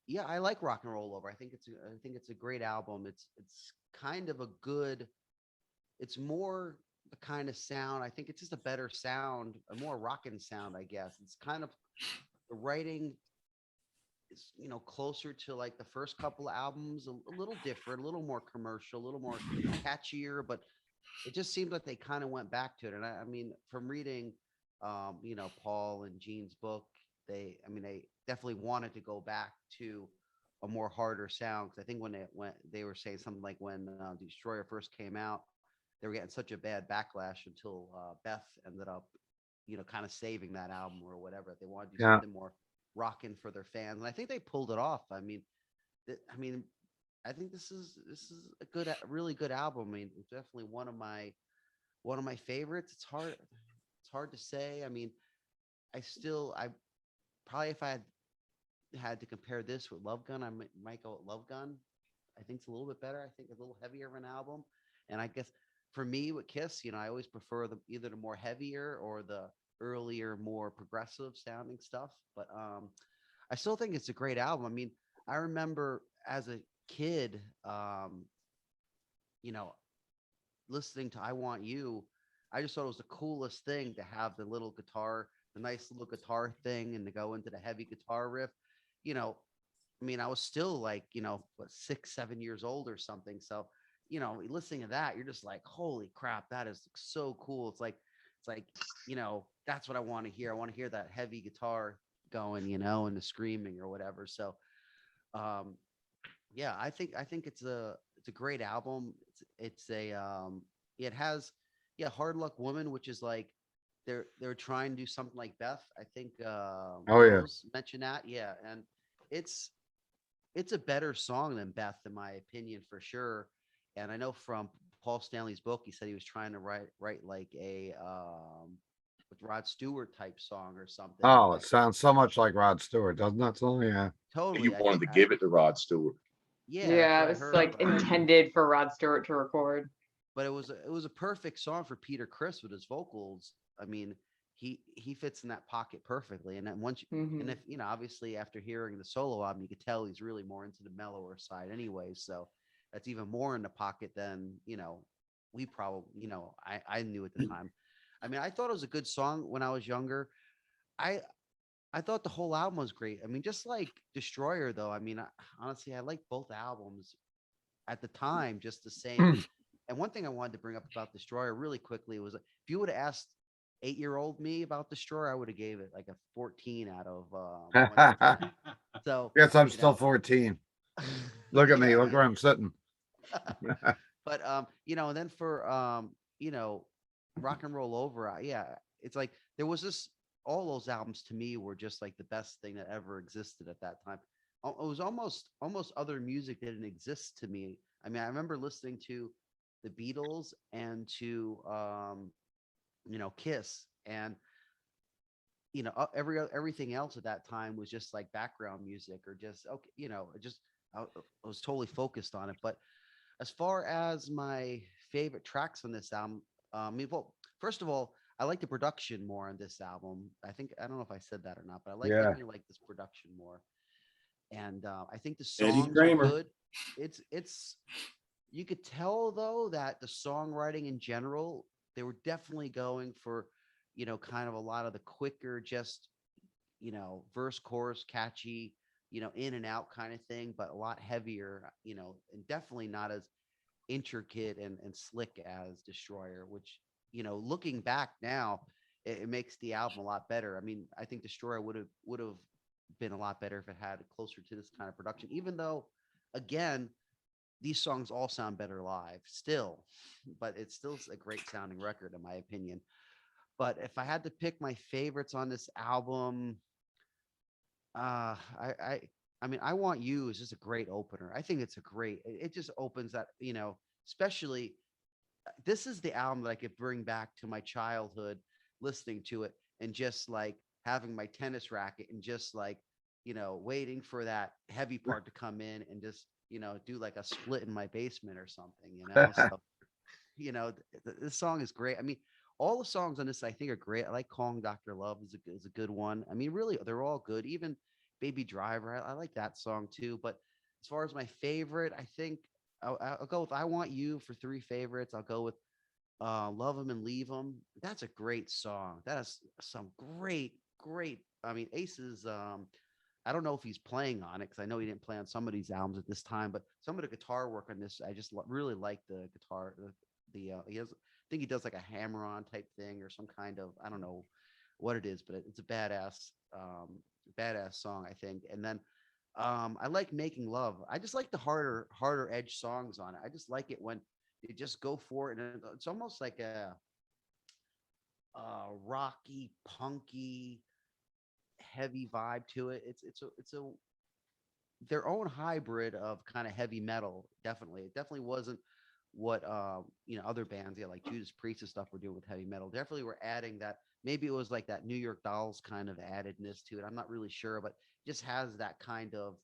Yeah, I like rock and roll over. I think it's a great album. It's kind of a good. It's more the kind of sound. I think it's just a better sound, a more rockin' sound. I guess it's kind of the writing is closer to like the first couple of albums, a little different, a little more commercial, a little more catchier, but it just seemed like they kind of went back to it. And I mean, from reading, Paul and Gene's book, they definitely wanted to go back to a more harder sound. Cause I think when they were saying something like when Destroyer first came out, they were getting such a bad backlash until Beth ended up, kind of saving that album or whatever. They wanted to do something more rocking for their fans. And I think they pulled it off. I think this is a really good album. I mean, it's definitely one of my favorites. It's hard to say. I mean, I probably, if I had to compare this with Love Gun, I might go with Love Gun. I think it's a little bit better. I think a little heavier of an album. And I guess for me with Kiss, I always prefer either the more heavier or the earlier, more progressive sounding stuff. But I still think it's a great album. I mean, I remember as a kid, listening to I Want You, I just thought it was the coolest thing to have the nice little guitar thing and to go into the heavy guitar riff. I was still like, 6, 7 years old or something. So, listening to that, you're just like, holy crap, that is so cool. It's like, that's what I want to hear. I want to hear that heavy guitar going, and the screaming or whatever. So, yeah, I think it's a great album. It has Hard Luck Woman, which is like they're trying to do something like Beth. I think Rose mentioned that. Yeah, and it's a better song than Beth in my opinion for sure. And I know from Paul Stanley's book, he said he was trying to write like a with Rod Stewart type song or something. Oh, it sounds so much like Rod Stewart, doesn't it? So yeah. Totally. You wanted to give it to Rod Stewart. Yeah, it was like intended for Rod Stewart to record. But it was a perfect song for Peter Criss with his vocals. I mean, he fits in that pocket perfectly. And then once you, and if, you know, obviously after hearing the solo album, you could tell he's really more into the mellower side anyway. So that's even more in the pocket than, you know, we probably, you know, I knew at the time. I mean, I thought it was a good song when I was younger. I I thought the whole album was great. I mean, just like Destroyer, though. I mean, honestly, I like both albums at the time just the same. And one thing I wanted to bring up about Destroyer really quickly was if you would have asked 8-year-old me about Destroyer, I would have gave it like a 14 out of 1 to 10. So Guess I'm you still know, 14. Look at me. yeah, Look where I'm sitting. but you know, and then for you know, Rock and Roll Over, yeah, it's like there was this. All those albums to me were just like the best thing that ever existed at that time. It was almost other music that didn't exist to me. I mean, I remember listening to the Beatles and to you know, Kiss, and you know, everything else at that time was just like background music or just okay, you know, just I was totally focused on it. But as far as my favorite tracks on this album, I mean, well, first of all, I like the production more on this album. I think I don't know if I said that or not, but I like Yeah. definitely like this production more. And I think the Eddie songs are Kramer. good. It's you could tell though that the songwriting in general, they were definitely going for, you know, kind of a lot of the quicker, just, you know, verse, chorus, catchy, you know, in and out kind of thing, but a lot heavier, you know, and definitely not as intricate and slick as Destroyer, which, you know, looking back now, it makes the album a lot better. I mean, I think Destroyer would have been a lot better if it had closer to this kind of production, even though, again, these songs all sound better live still, but it's still a great sounding record in my opinion. But if I had to pick my favorites on this album, uh, I, I, I mean, I Want You is just a great opener. I think it's a great. It just opens that, you know, especially this is the album that I could bring back to my childhood, listening to it and just like having my tennis racket and just like, you know, waiting for that heavy part to come in and just, you know, do like a split in my basement or something, you know. So, you know, this song is great. I mean, all the songs on this I think are great. I like Calling Dr. Love is a good one. I mean, really, they're all good. Even Baby Driver, I like that song too. But as far as my favorite, I think I'll go with I Want You for three favorites. I'll go with Love 'Em and Leave 'Em. That's a great song. That is some great. I mean, Ace's. I don't know if he's playing on it because I know he didn't play on some of these albums at this time, but some of the guitar work on this, I just really like the guitar. He has, I think he does like a hammer-on type thing or some kind of, I don't know what it is, but it's a badass song, I think. And then I like Making Love. I just like the harder edge songs on it. I just like it when you just go for it, and it's almost like a rocky, punky, heavy vibe to it. It's a their own hybrid of kind of heavy metal. Definitely, it definitely wasn't what you know, other bands, yeah, like Judas Priest and stuff were doing with heavy metal. Definitely were adding that. Maybe it was like that New York Dolls kind of addedness to it. I'm not really sure, but it just has that kind of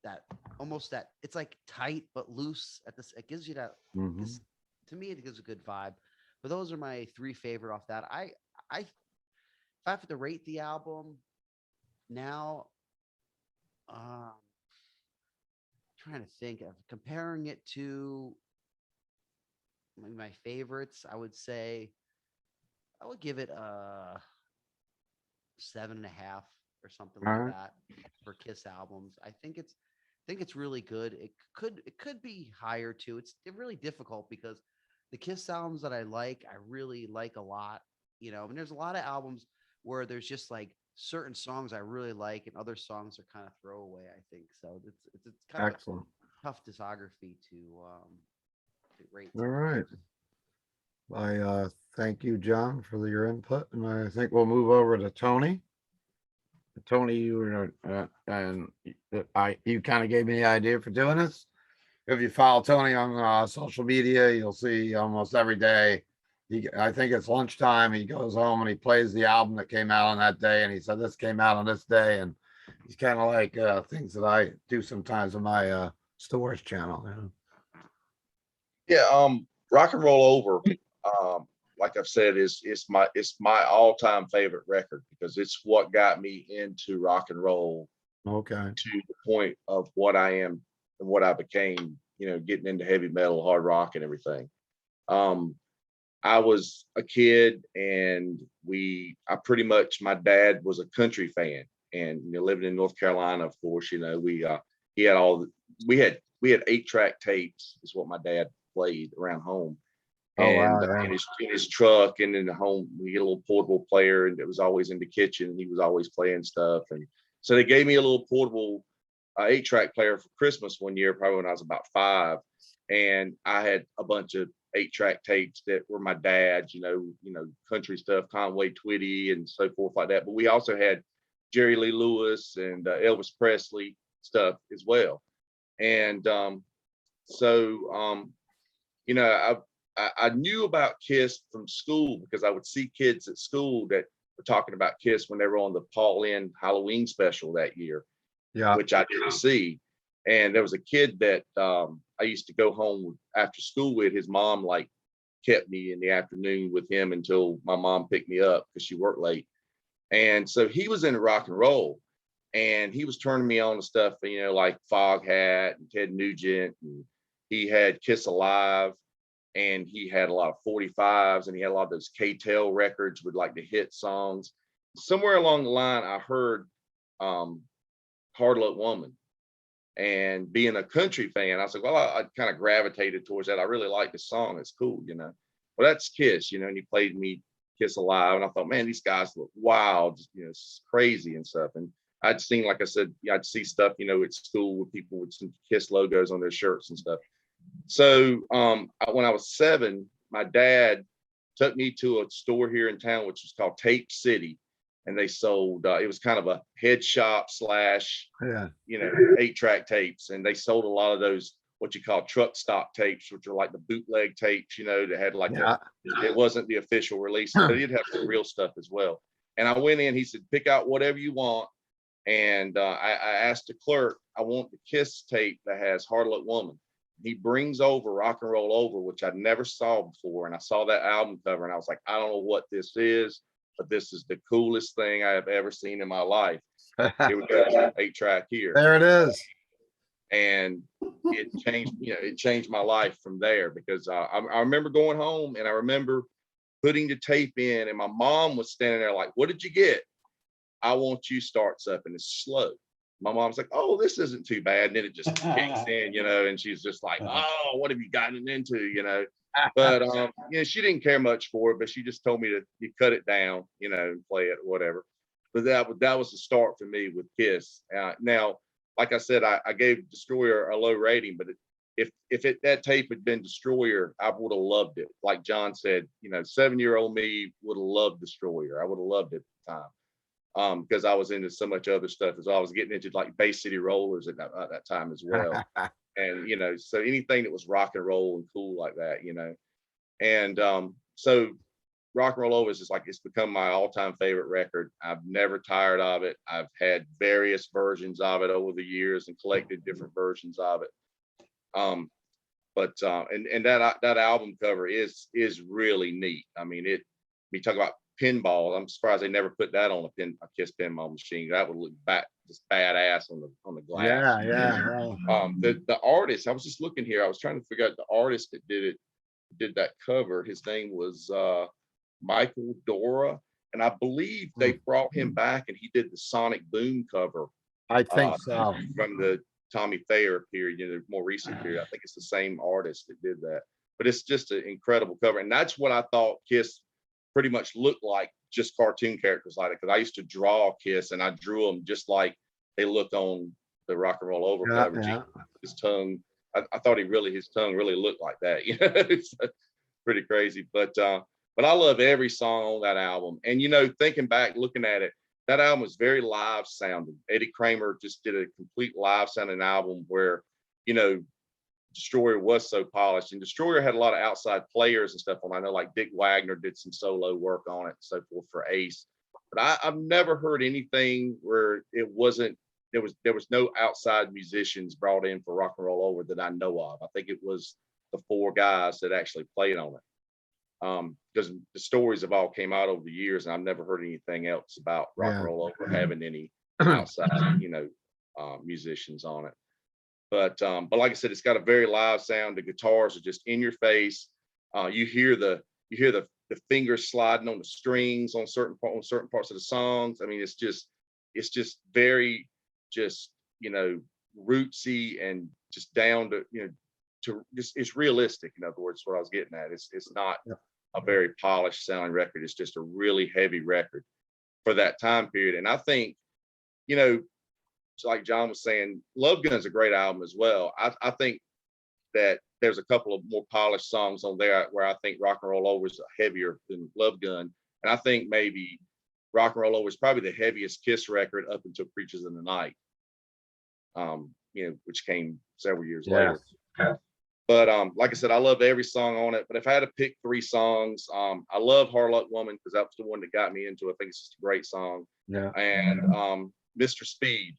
that almost that it's like tight but loose at this. It gives you that. Mhm. This, to me, it gives a good vibe. But those are my three favorite off that. If I have to rate the album now, um, trying to think of comparing it to my favorites, I would say I would give it a 7.5 or something All like right. that for Kiss albums. I think it's really good. It could be higher too. It's really difficult because the Kiss albums that I really like a lot. You know, and there's a lot of albums where there's just like certain songs I really like and other songs are kind of throwaway, I think. So it's kind of a Excellent. tough discography to rate All right. sometimes. I thank you, John, for your input, and I think we'll move over to Tony. Tony, you were and you kind of gave me the idea for doing this. If you follow Tony on social media, you'll see almost every day. I think it's lunchtime. He goes home and he plays the album that came out on that day, and he said this came out on this day, and he's kind of like things that I do sometimes on my stores channel. You know? Yeah, rock and roll over. like I've said, it's my all-time favorite record because it's what got me into rock and roll Okay. to the point of what I am and what I became, getting into heavy metal, hard rock and everything. I was a kid and my dad was a country fan, and living in North Carolina, of course, he had we had 8-track tapes is what my dad played around home. Oh, wow, And yeah. in his truck and in the home, we had a little portable player, and it was always in the kitchen, and he was always playing stuff. And so they gave me a little portable 8-track player for Christmas one year, probably when I was about 5. And I had a bunch of 8-track tapes that were my dad's, country stuff, Conway Twitty and so forth like that. But we also had Jerry Lee Lewis and Elvis Presley stuff as well. And I knew about Kiss from school because I would see kids at school that were talking about Kiss when they were on the Paul Lynde Halloween special that year, Yeah. which I didn't see. And there was a kid that I used to go home after school with. His mom kept me in the afternoon with him until my mom picked me up because she worked late. And so he was into rock and roll, and he was turning me on to stuff, like Foghat and Ted Nugent, and he had Kiss Alive, and he had a lot of 45s, and he had a lot of those K-Tel records with the hit songs. Somewhere along the line, I heard Hard Luck Woman. And being a country fan, I was like, well, I kind of gravitated towards that. I really like the song. It's cool, Well, that's Kiss, and he played me Kiss Alive. And I thought, man, these guys look wild, it's crazy and stuff. And I'd seen, like I said, I'd see stuff, at school with people with some Kiss logos on their shirts and stuff. So when I was 7, my dad took me to a store here in town, which was called Tape City. And they sold, it was kind of a head shop / Yeah. 8-track tapes. And they sold a lot of those, what you call truck stop tapes, which are like the bootleg tapes, that had it wasn't the official release, but it did have some real stuff as well. And I went in, he said, pick out whatever you want. And I asked the clerk, I want the Kiss tape that has Hard Luck Woman. He brings over Rock and Roll Over, which I never saw before. And I saw that album cover and I was like, I don't know what this is, but this is the coolest thing I have ever seen in my life. Here we go, 8-track here. There it is. And it changed my life from there because I remember going home and I remember putting the tape in, and my mom was standing there like, what did you get? I Want You starts up and it's slow. My mom's like, oh, this isn't too bad. And then it just kicks in, and she's just like, oh, what have you gotten into, But she didn't care much for it, but she just told me you cut it down, and play it or whatever. But that was the start for me with Kiss. Now, like I said, I gave Destroyer a low rating, but if that tape had been Destroyer, I would have loved it. Like John said, 7-year-old me would have loved Destroyer. I would have loved it at the time. Because I was into so much other stuff as well. I was getting into Bay City Rollers at that time as well. And, so anything that was rock and roll and cool like that, and so Rock and Roll Over is just it's become my all-time favorite record. I've never tired of it. I've had various versions of it over the years and collected different versions of it. But that album cover is really neat. I mean, we talk about pinball. I'm surprised they never put that on a Kiss pinball machine. That would look just badass on the glass. Yeah. The artist, I was just looking here. I was trying to figure out the artist that did that cover. His name was Michael Dora, and I believe they brought him back and he did the Sonic Boom cover. I think so. From the Tommy Thayer period, the more recent period. I think it's the same artist that did that. But it's just an incredible cover, and that's what I thought Kiss pretty much looked like, just cartoon characters like it, because I used to draw Kiss and I drew them just like they looked on the Rock and Roll Over cover. Yeah. His tongue, I thought his tongue really looked like that. It's pretty crazy. But I love every song on that album. And thinking back, looking at it, that album was very live sounding. Eddie Kramer just did a complete live sounding album where Destroyer was so polished, and Destroyer had a lot of outside players and stuff on. I know Dick Wagner did some solo work on it and so forth for Ace, but I've never heard anything where it wasn't, there was no outside musicians brought in for Rock and Roll Over that I know of. I think it was the 4 guys that actually played on it. because the stories have all came out over the years, and I've never heard anything else about Rock and Yeah. Roll Over having any outside, musicians on it. But like I said, it's got a very live sound. The guitars are just in your face. You hear the fingers sliding on the strings on certain parts of the songs. I mean, it's just very rootsy and just down to it's realistic. In other words, what I was getting at. It's not a very polished sounding record. It's just a really heavy record for that time period. And I think, like John was saying, Love Gun's a great album as well. I think that there's a couple of more polished songs on there where I think Rock and Roll Over is heavier than Love Gun. And I think maybe Rock and Roll Over is probably the heaviest Kiss record up until Preachers in the Night, which came several years later. But like I said, I love every song on it. But if I had to pick 3 songs, I love Hard Luck Woman because that was the one that got me into it. I think it's just a great song. Yeah. And Mr. Speed,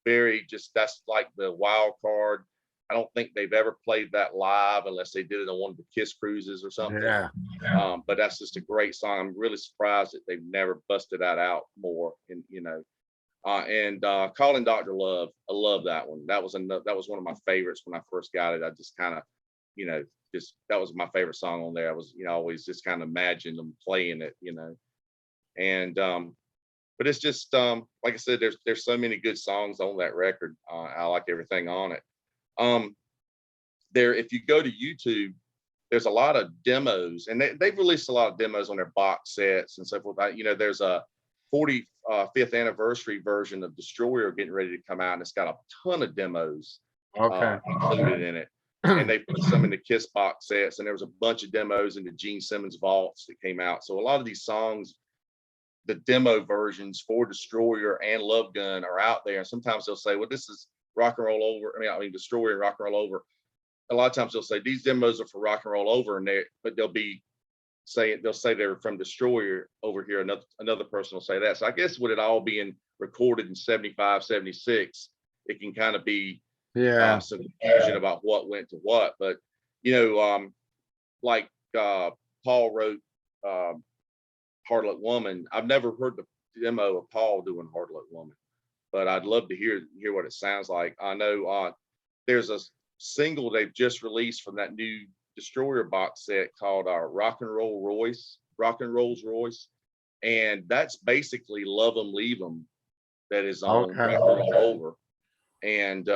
that's like the wild card. I don't think they've ever played that live unless they did it on one of the Kiss cruises or something. Yeah. But that's just a great song. I'm really surprised that they've never busted that out more. And Calling Dr. Love, I love that one. That was one of my favorites when I first got it. I just kind of, that was my favorite song on there. I was, always just kind of imagined them playing it, and but it's just like I said, there's so many good songs on that record. I like everything on it. If you go to YouTube, there's a lot of demos, and they've released a lot of demos on their box sets and so forth. There's a 45th anniversary version of Destroyer getting ready to come out, and it's got a ton of demos included in it. And they put some in the Kiss box sets, and there was a bunch of demos in the Gene Simmons vaults that came out. So a lot of these songs, the demo versions for Destroyer and Love Gun are out there. And sometimes they'll say, well, this is Rock and Roll Over. I mean, Destroyer and Rock and Roll Over. A lot of times they'll say these demos are for Rock and Roll Over, but they'll say they're from Destroyer over here. Another person will say that. So I guess with it all being recorded in 75, 76, it can kind of be some confusion about what went to what. But like Paul wrote Hard Luck Woman. I've never heard the demo of Paul doing Hard Luck Woman, but I'd love to hear what it sounds like. I know there's a single they've just released from that new Destroyer box set called Rock and Rolls Royce, and that's basically Love 'Em Leave 'Em that is on Rock and Roll Over. And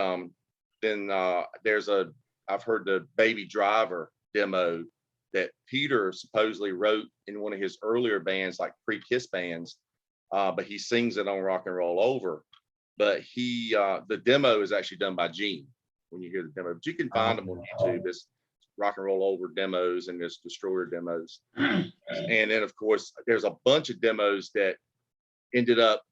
then I've heard the Baby Driver demo that Peter supposedly wrote in one of his earlier bands, like pre-Kiss bands, but he sings it on Rock and Roll Over. But the demo is actually done by Gene when you hear the demo. But you can find them on YouTube. It's Rock and Roll Over demos and there's Destroyer demos. And then, of course, there's a bunch of demos that ended up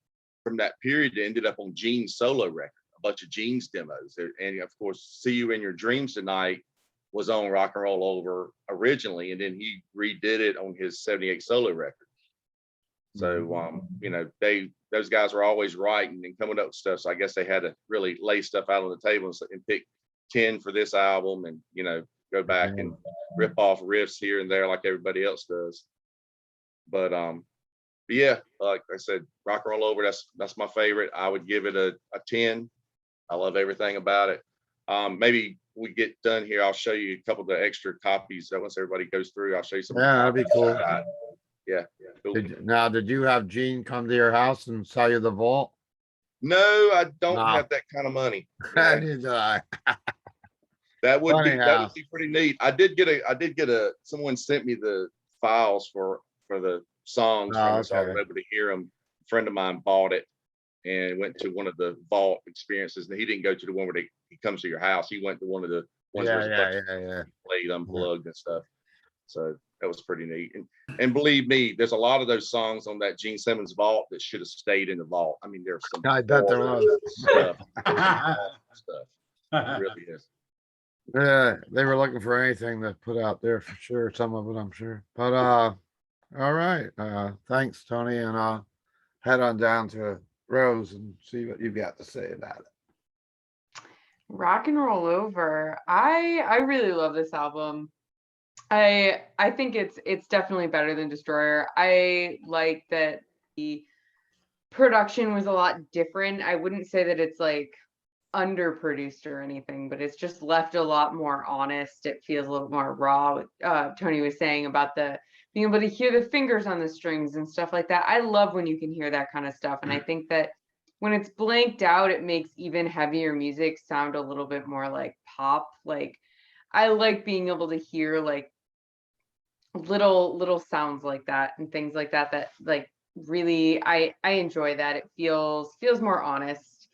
from that period that ended up on Gene's solo record, a bunch of Gene's demos. And of course, See You in Your Dreams Tonight was on Rock and Roll Over originally, and then he redid it on his 78 solo record. So, those guys were always writing and coming up with stuff. So I guess they had to really lay stuff out on the table and pick 10 for this album and, go back and rip off riffs here and there like everybody else does. But yeah, like I said, Rock and Roll Over, that's my favorite. I would give it a 10. I love everything about it. Maybe we get done here, I'll show you a couple of the extra copies that once everybody goes through, I'll show you some. Yeah, that'd be cool. Yeah. Cool. Did you have Gene come to your house and sell you the vault? No, I don't have that kind of money. Neither do I. That would be pretty neat. I did get someone sent me the files for the songs, so I was able to hear them. A friend of mine bought it and went to one of the vault experiences, and he didn't go to the one where he comes to your house. He went to one of the ones where played unplugged and stuff. So that was pretty neat. And believe me, there's a lot of those songs on that Gene Simmons vault that should have stayed in the vault. I mean, there's some. I bet there was stuff. It really is. Yeah, they were looking for anything to put out there for sure. Some of it, I'm sure. But all right. Thanks, Tony, and I'll head on down to Rose and see what you've got to say about it. Rock and Roll Over. I really love this album. I think it's definitely better than Destroyer. I like that the production was a lot different. I wouldn't say that it's like underproduced or anything, but it's just left a lot more honest. It feels a little more raw. Tony was saying about the being able to hear the fingers on the strings and stuff like that. I love when you can hear that kind of stuff. And I think that when it's blanked out, it makes even heavier music sound a little bit more like pop. Like I like being able to hear like little sounds like that and things like that that like really I enjoy that. It feels more honest,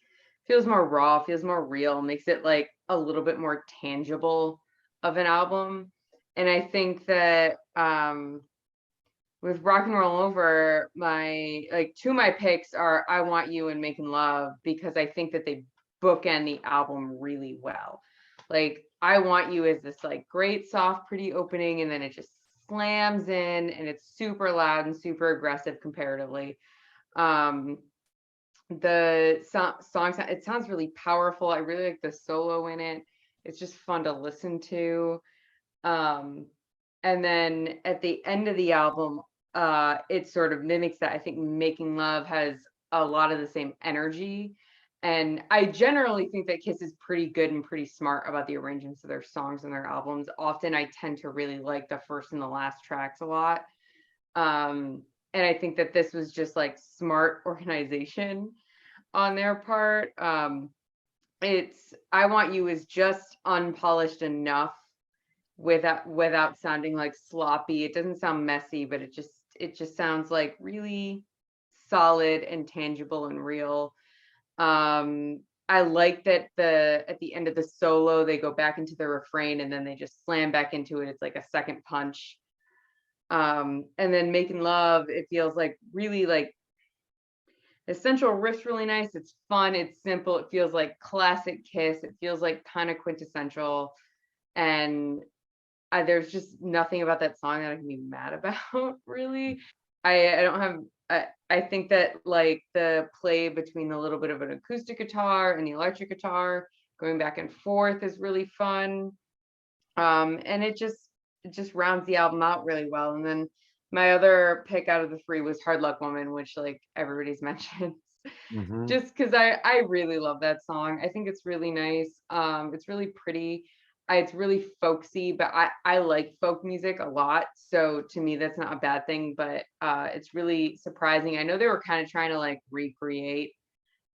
feels more raw, feels more real, makes it like a little bit more tangible of an album. And I think that with Rock and Roll Over, my like two of my picks are I Want You and Making Love, because I think that they bookend the album really well. Like I Want You is this like great soft pretty opening, and then it just slams in and it's super loud and super aggressive comparatively. The song it sounds really powerful. I really like the solo in it. It's just fun to listen to. And then at the end of the album, it sort of mimics that. I think Making Love has a lot of the same energy. And I generally think that Kiss is pretty good and pretty smart about the arrangements of their songs and their albums. Often I tend to really like the first and the last tracks a lot. And I think that this was just like smart organization on their part. It's I Want You is just unpolished enough without sounding like sloppy. It doesn't sound messy, but it just sounds like really solid and tangible and real. I like that at the end of the solo they go back into the refrain and then they just slam back into it. It's like a second punch. And then Making Love, it feels like really like the central riff's really nice. It's fun, it's simple, it feels like classic Kiss, it feels like kind of quintessential. And there's just nothing about that song that I can be mad about, really. I don't have I think that like the play between the little bit of an acoustic guitar and the electric guitar going back and forth is really fun. And it just rounds the album out really well. And then my other pick out of the three was Hard Luck Woman, which like everybody's mentioned. Mhm. Just because I really love that song. I think it's really nice. It's really pretty. It's really folksy, but I like folk music a lot. So to me, that's not a bad thing, but it's really surprising. I know they were kind of trying to like recreate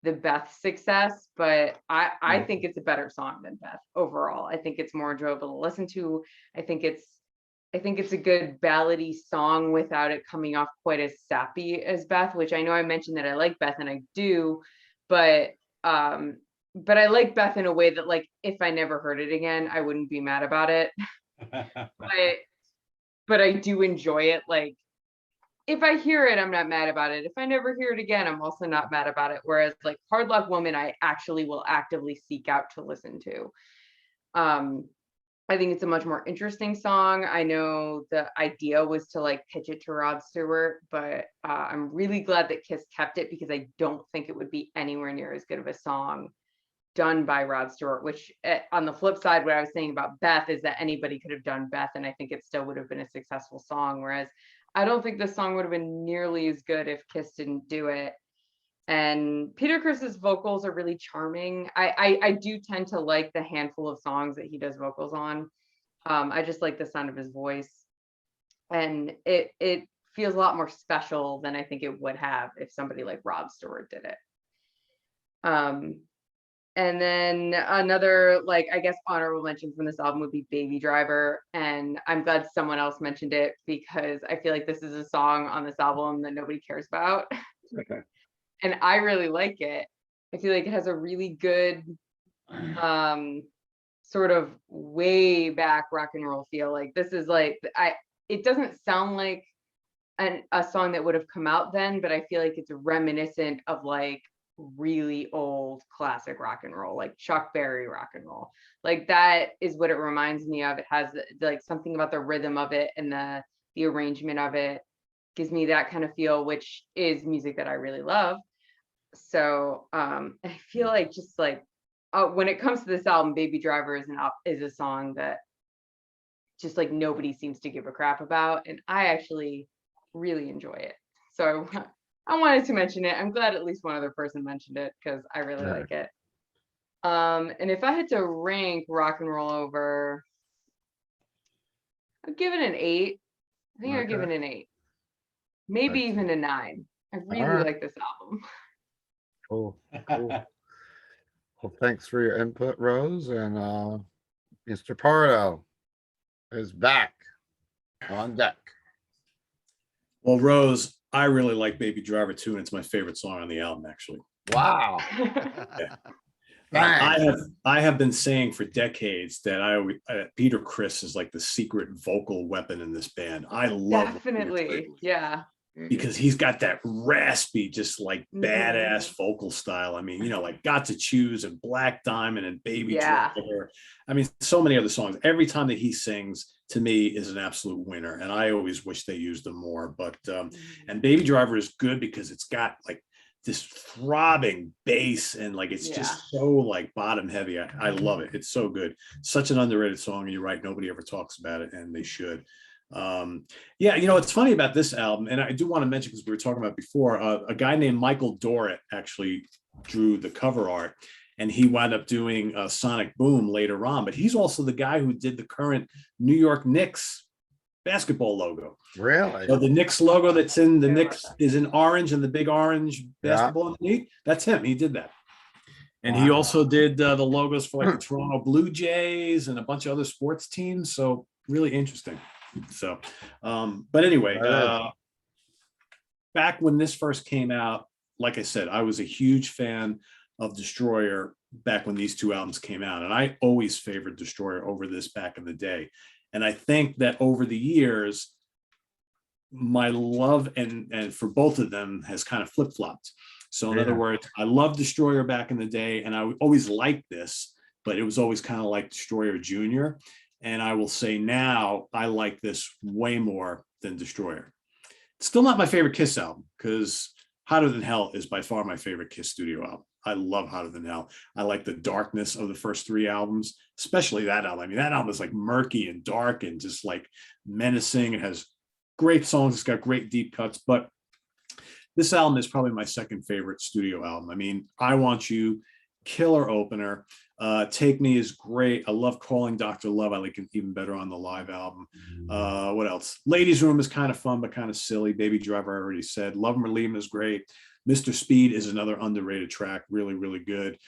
the Beth success, but I think it's a better song than Beth overall. I think it's more enjoyable to listen to. I think it's a good ballady song without it coming off quite as sappy as Beth, which I know I mentioned that I like Beth and I do, but I like Beth in a way that like if I never heard it again, I wouldn't be mad about it. But I do enjoy it. Like if I hear it, I'm not mad about it. If I never hear it again, I'm also not mad about it. Whereas like Hard Luck Woman, I actually will actively seek out to listen to. I think it's a much more interesting song. I know the idea was to like pitch it to Rod Stewart, but I'm really glad that Kiss kept it because I don't think it would be anywhere near as good of a song done by Rod Stewart, which on the flip side, what I was saying about Beth is that anybody could have done Beth and I think it still would have been a successful song. Whereas I don't think this song would have been nearly as good if Kiss didn't do it. And Peter Criss's vocals are really charming. I do tend to like the handful of songs that he does vocals on. I just like the sound of his voice. And it feels a lot more special than I think it would have if somebody like Rod Stewart did it. And then another, like, I guess honorable mention from this album would be Baby Driver. And I'm glad someone else mentioned it because I feel like this is a song on this album that nobody cares about. Okay. And I really like it. I feel like it has a really good sort of way back rock and roll feel. Like this is like it doesn't sound like a song that would have come out then, but I feel like it's reminiscent of like really old classic rock and roll, like Chuck Berry rock and roll. Like that is what it reminds me of. It has like something about the rhythm of it and the arrangement of it gives me that kind of feel, which is music that I really love. So I feel like just like when it comes to this album, Baby Driver is a song that just like nobody seems to give a crap about, and I actually really enjoy it. So I wanted to mention it. I'm glad at least one other person mentioned it because I really Yeah. like it. And if I had to rank Rock and Roll Over, I'd give it an 8. I think I'd give it Okay. an 8, maybe That's- even a 9. I really right. like this album. Cool. Cool. Well, thanks for your input, Rose. And Mr. Pardo is back on deck. Well, Rose, I really like Baby Driver too, and it's my favorite song on the album, actually. Wow. I have been saying for decades that Peter Criss is like the secret vocal weapon in this band. I love what Peter Definitely. plays, Yeah. because he's got that raspy, just like Mhm. badass vocal style. I mean, like Got to Choose and Black Diamond and Baby Yeah. Driver. I mean, so many other songs. Every time that he sings, to me, is an absolute winner. And I always wish they used them more. But and Baby Driver is good because it's got like this throbbing bass, and like it's just so like bottom heavy. I love it. It's so good. Such an underrated song. And you're right, nobody ever talks about it, and they should. Yeah, it's funny about this album, and I do want to mention, because we were talking about before, a guy named Michael Dorrit actually drew the cover art, and he wound up doing Sonic Boom later on. But he's also the guy who did the current New York Knicks basketball logo. Really? So the Knicks logo that's in the Knicks is in orange, and the big orange basketball underneath. That's him. He did that. And he also did the logos for like the Toronto Blue Jays and a bunch of other sports teams. So really interesting. So, but anyway, back when this first came out, like I said, I was a huge fan of Destroyer back when these two albums came out. And I always favored Destroyer over this back in the day. And I think that over the years, my love and for both of them has kind of flip-flopped. So in other words, I loved Destroyer back in the day, and I always liked this, but it was always kind of like Destroyer Jr. And I will say now, I like this way more than Destroyer. It's still not my favorite Kiss album, because Hotter Than Hell is by far my favorite Kiss studio album. I love Hotter Than Hell. I like the darkness of the first 3 albums, especially that album. I mean, that album is like murky and dark and just like menacing. It has great songs. It's got great deep cuts, but this album is probably my second favorite studio album. I mean, I Want You, killer opener. Take Me is great. I love Calling Dr. Love. I like it even better on the live album. What else? Ladies Room is kind of fun, but kind of silly. Baby Driver, I already said. Love 'Em or Leave 'Em is great. Mr. Speed is another underrated track. Really, really good.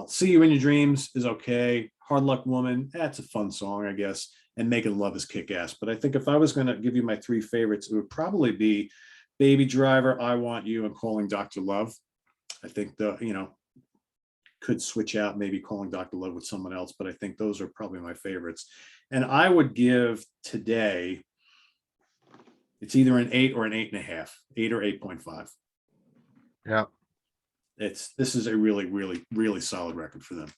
See You in Your Dreams is okay. Hard Luck Woman, that's a fun song, I guess. And Making Love is kick-ass. But I think if I was going to give you my 3 favorites, it would probably be Baby Driver, I Want You, and Calling Dr. Love. I think could switch out maybe Calling Dr. Love with someone else, but I think those are probably my favorites. And I would give today, it's either an 8 or an 8.5, 8 or 8.5. Yeah. This is a really, really, really solid record for them.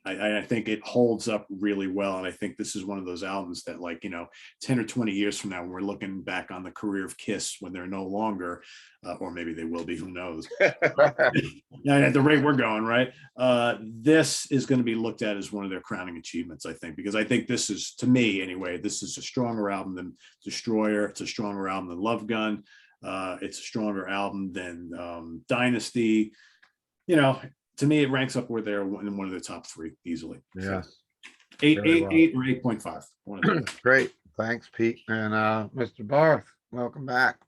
I think it holds up really well. And I think this is one of those albums that, like, 10 or 20 years from now, when we're looking back on the career of Kiss, when they're no longer, or maybe they will be, who knows, at the rate we're going, right? This is going to be looked at as one of their crowning achievements, I think, because I think this is, to me anyway, this is a stronger album than Destroyer. It's a stronger album than Love Gun. It's a stronger album than Dynasty. To me, it ranks up where they're in one of the top 3 easily. Yeah. So 8 or 8.5. Great. Thanks, Pete. And Mr. Barth, welcome back.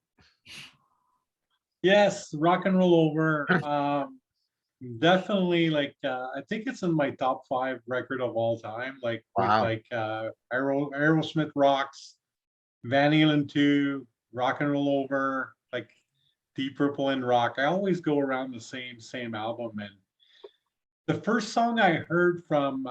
Yes, Rock and Roll Over. Definitely, like I think it's in my top 5 record of all time. Like Wow. with like Aerosmith Rocks, Van Halen 2, Rock and Roll Over, like Deep Purple and Rock. I always go around the same album. And the first song I heard from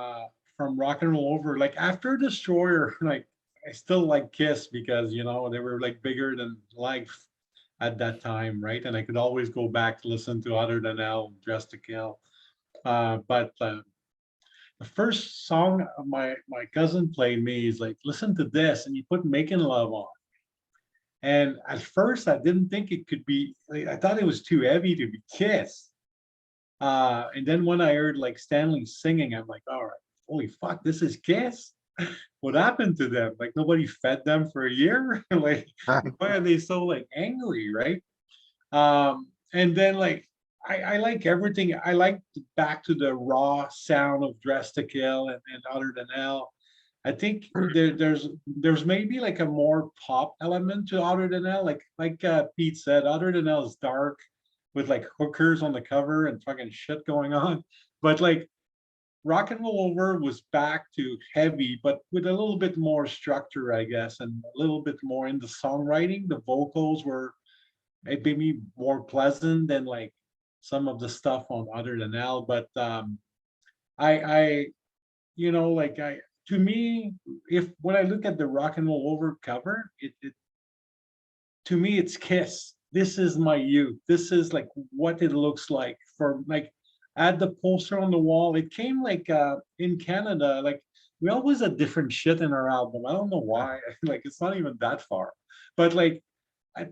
Rock and Roll Over, like after Destroyer, like I still like Kiss because they were like bigger than life at that time, right? And I could always go back to listen to Other Than Hell, Dressed to Kill. But the first song my cousin played me is like, listen to this, and he put Making Love on. And at first I didn't think it could be, like, I thought it was too heavy to be Kiss. And then when I heard like Stanley singing, I'm like, all right, holy fuck, this is Kiss. what happened to them? Like nobody fed them for a year. Like why are they so like angry, right? And then like I like everything. I like back to the raw sound of Dress to Kill and Other Than Hell. I think there's maybe like a more pop element to Other Than Hell. Like Pete said, Other Than Hell is dark with like hookers on the cover and fucking shit going on. But like Rock and Roll Over was back to heavy, but with a little bit more structure, I guess, and a little bit more in the songwriting. The vocals were maybe more pleasant than like some of the stuff on Other Than Hell. But I like I to me, if when I look at the Rock and Roll Over cover, it to me it's Kiss. This is my youth. This is like what it looks like for like add the poster on the wall. It came like in Canada, like we always had different shit in our album. I don't know why. Like it's not even that far. But like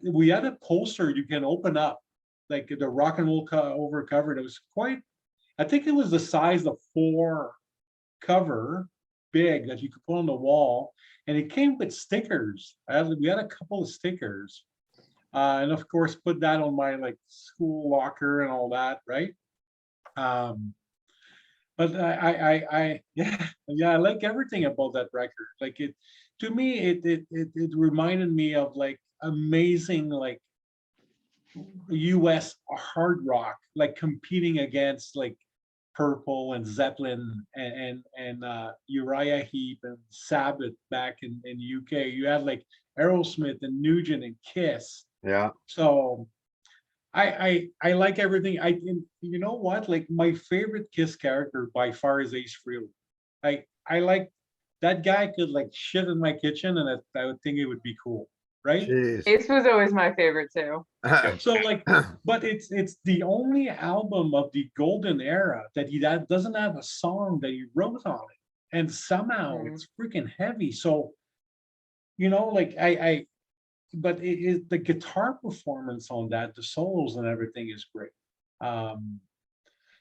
we had a poster you can open up, like the Rock and Roll Over cover. It was quite, I think it was the size of 4 cover, big, that you could put on the wall. And it came with stickers. We had a couple of stickers. And of course, put that on my like school locker and all that, right? But yeah, I like everything about that record. Like it, to me, it reminded me of like amazing like US hard rock, like competing against like Purple and Zeppelin and Uriah Heep and Sabbath back in UK. You had like Aerosmith and Nugent and Kiss. Yeah. So I like everything. You know what? Like my favorite Kiss character by far is Ace Frehley. I like that guy could like shit in my kitchen and I would think it would be cool, right? Jeez. Ace was always my favorite too. So like, but it's the only album of the golden era that doesn't have a song that he wrote on it, and somehow it's freaking heavy. So, like but it is the guitar performance on that, the solos and everything is great.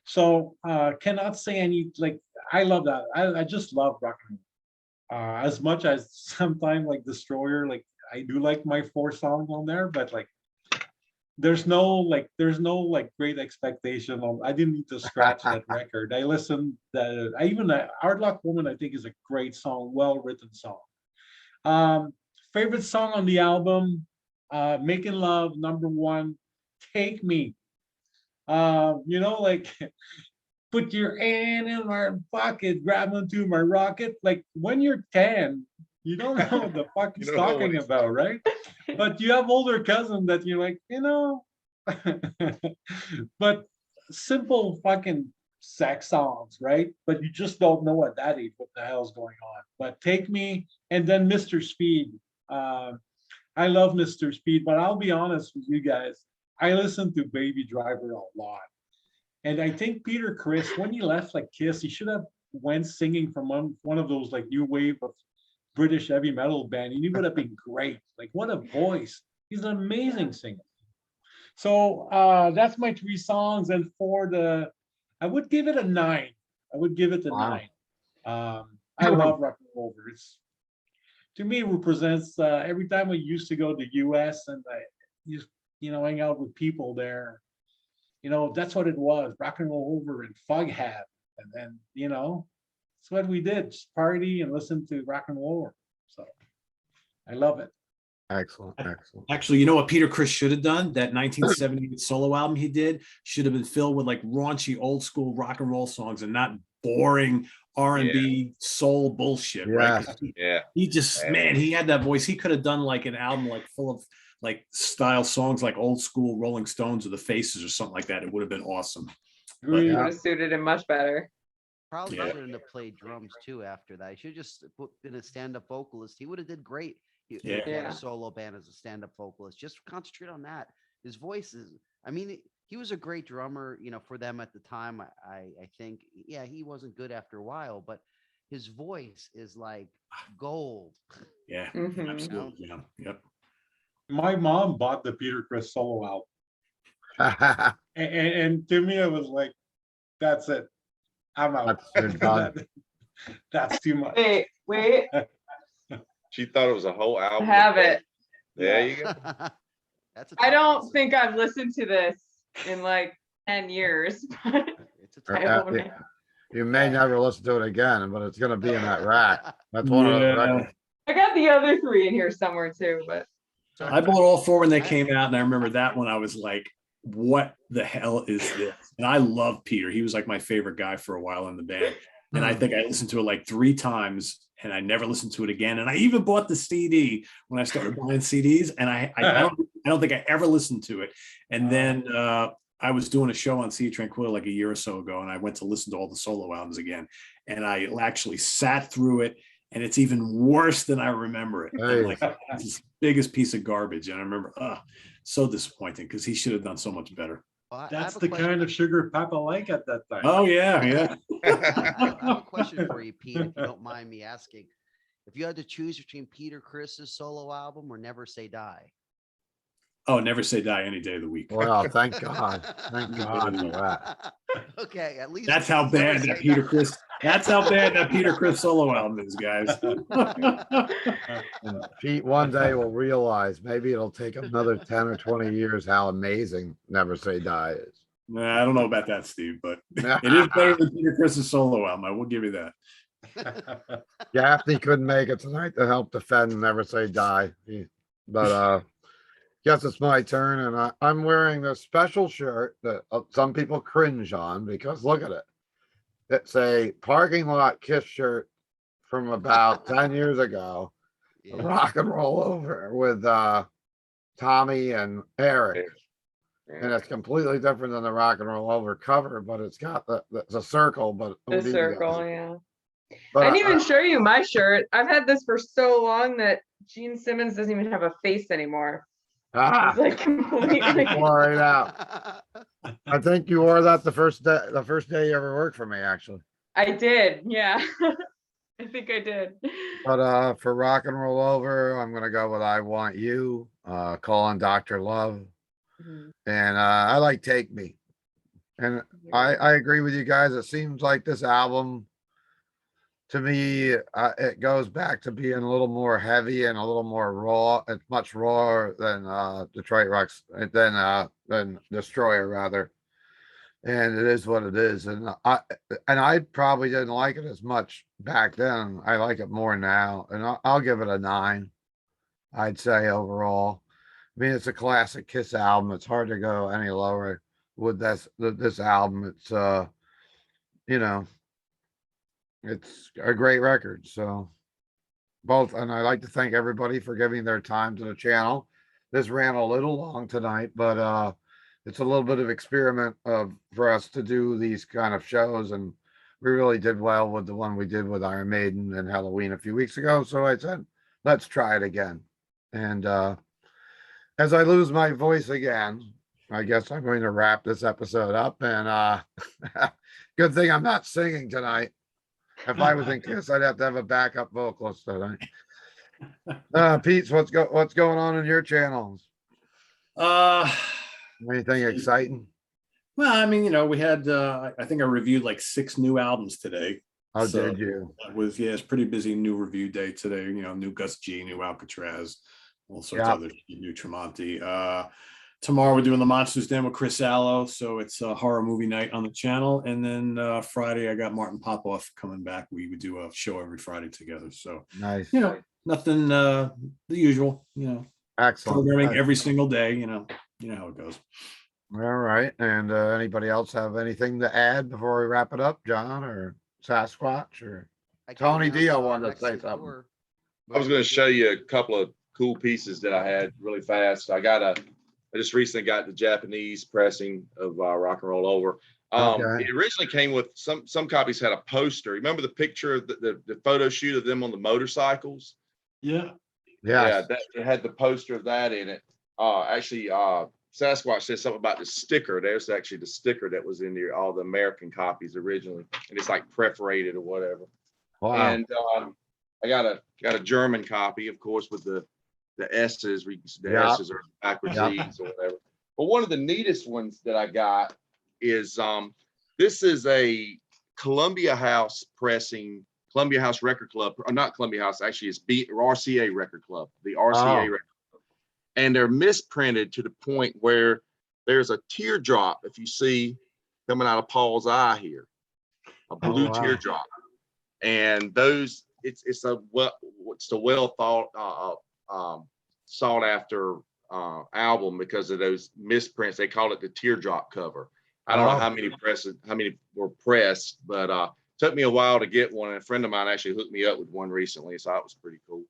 So cannot say any like I love that. I just love rock and roll. As much as sometimes like Destroyer, like I do like my 4 songs on there, but like there's no great expectation on. I didn't need to scratch that record. I listened that I even Hard Luck Woman I think is a great song, well written song. Favorite song on the album, Making Love, #1, Take Me. Like put your hand in my pocket, grab onto my rocket. Like when you're 10, you don't know what the fuck he's talking about, right? But you have older cousin that you're like, but simple fucking sex songs, right? But you just don't know at that age what the hell's going on. But Take Me, and then Mr. Speed. I love Mr. Speed, but I'll be honest with you guys. I listen to Baby Driver a lot. And I think Peter Criss, when he left like Kiss, he should have went singing from one of those like new wave of British heavy metal band. And he would have been great. Like what a voice. He's an amazing singer. So that's my 3 songs. And I would give it a 9. I would give it a 9. I love Rock and Roll Over. It's, to me, it represents every time I used to go to the US and I used, hang out with people there. That's what it was. Rock and Roll Over and Foghat. And then, that's what we did. Just party and listen to rock and roll. So I love it. Excellent. Actually, you know what Peter Criss should have done? That 1970 solo album he did should have been filled with like raunchy old school rock and roll songs and not boring R&B soul bullshit, right? He just, man, he had that voice. He could have done like an album like full of like style songs like old school Rolling Stones or the Faces or something like that. It would have been awesome. It would have suited him much better. Probably shouldn't have played drums too after that. He should have just been a stand-up vocalist. He would have did great. He had a solo band as a stand-up vocalist. Just concentrate on that. His voice is, I mean, he was a great drummer, for them at the time. I think, he wasn't good after a while, but his voice is like gold. Yeah, absolutely. Yeah. Yep. My mom bought the Peter Criss solo album. and to me, it was like, that's it. I'm out. That's too much. Wait, She thought it was a whole I album. have it. There you go. That's a I tough don't listen. think I've listened to this in like 10 years, but It's a Uh, tough I uh, own it. You may never listen to it again, but it's gonna be in that rack. That's one of those Yeah. records. I got the other three in here somewhere too, but So I bought all four when they came out, and I remember that one. I was like, "What the hell is this?" And I love Peter. He was like my favorite guy for a while in the band. And I think I listened to it like 3 times, and I never listened to it again. And I even bought the CD when I started buying CDs, and I don't think I ever listened to it. And then I was doing a show on Sea Tranquil like a year or so ago, and I went to listen to all the solo albums again, and I actually sat through it. And it's even worse than I remember it. I'm like, it's this biggest piece of garbage. And I remember, so disappointing because he should have done so much better. Well, I That's have a the question. kind of sugar Papa like at that time. Oh, yeah. I have a question for you, Pete, if you don't mind me asking. If you had to choose between Peter Criss's solo album or Never Say Die. Oh, Never Say Die any day of the week. Well, thank God. Thank God for that. Okay, at least That's how Never bad Say that Peter Die. Criss. That's how bad that Peter Criss solo album is, guys. And Pete one day will realize maybe it'll take another 10 or 20 years how amazing Never Say Die is. Nah, I don't know about that, Steve, but it is better than Peter Criss's solo album. I will give you that. Gaffney couldn't make it tonight to help defend Never Say Die. But guess it's my turn, and I'm wearing this special shirt that some people cringe on because look at it. It's a parking lot Kiss shirt from about 10 years ago. Yeah. Rock and Roll Over with Tommy and Eric. And it's completely different than the Rock and Roll Over cover, but it's got the circle, but the circle, yeah. But I didn't even show you my shirt. I've had this for so long that Gene Simmons doesn't even have a face anymore. It's like completely. Wore it out. I think you wore that the first day you ever worked for me, actually. I did, yeah. I think I did. But for Rock and Roll Over, I'm gonna go with I Want You, calling Dr. Love. Mhm. And I like Take Me. And I agree with you guys. It seems like this album, to me, it goes back to being a little more heavy and a little more raw. It's much rawer than Detroit Rocks, than Destroyer rather. And it is what it is. And I probably didn't like it as much back then. I like it more now, and I'll give it a 9. I'd say overall. I mean, it's a classic Kiss album. It's hard to go any lower with this album. It's you know, it's a great record. So both, and I like to thank everybody for giving their time to the channel. This ran a little long tonight, but it's a little bit of experiment for us to do these kind of shows, and we really did well with the one we did with Iron Maiden and Halloween a few weeks ago. So I said, let's try it again. And as I lose my voice again, I guess I'm going to wrap this episode up. And good thing I'm not singing tonight. If I was in Kiss, I'd have to have a backup vocalist tonight. Pete, what's going on in your channels? Anything exciting? Well, I mean, we had I think I reviewed like 6 new albums today. Oh, So did you? it's pretty busy new review day today. New Gus G, new Alcatraz, all sorts of other new Tremonti. Tomorrow we're doing the Monsters Den with Chris Allo, so it's a horror movie night on the channel. And then Friday I got Martin Popoff coming back. We would do a show every Friday together. So Nice. nothing the usual. Excellent. Programming every single day. You know how it goes. All right. And anybody else have anything to add before we wrap it up, John or Sasquatch or I can Tony announce Dio our wanted to next say something. tour. I was going to show you a couple of cool pieces that I had really fast. I just recently got the Japanese pressing of Rock and Roll Over. Okay. It originally came with some copies had a poster. Remember the picture of the photo shoot of them on the motorcycles? Yeah. Yeah. Yeah, it had the poster of that in it. Actually, Sasquatch said something about the sticker. There's actually the sticker that was in all the American copies originally, and it's like perforated or whatever. Wow. And I got a German copy, of course, with the S's. S's are backwards E's or whatever. But one of the neatest ones that I got is this is a Columbia House pressing Columbia House Record Club, or not Columbia House, actually it's RCA Record Club, the RCA Oh. Record Club. And they're misprinted to the point where there's a teardrop, if you see, coming out of Paul's eye here, a blue wow. teardrop. And those, it's a well thought, sought after album because of those misprints. They call it the teardrop cover. I don't know how many were pressed, but took me a while to get one. And a friend of mine actually hooked me up with one recently, so that was pretty cool.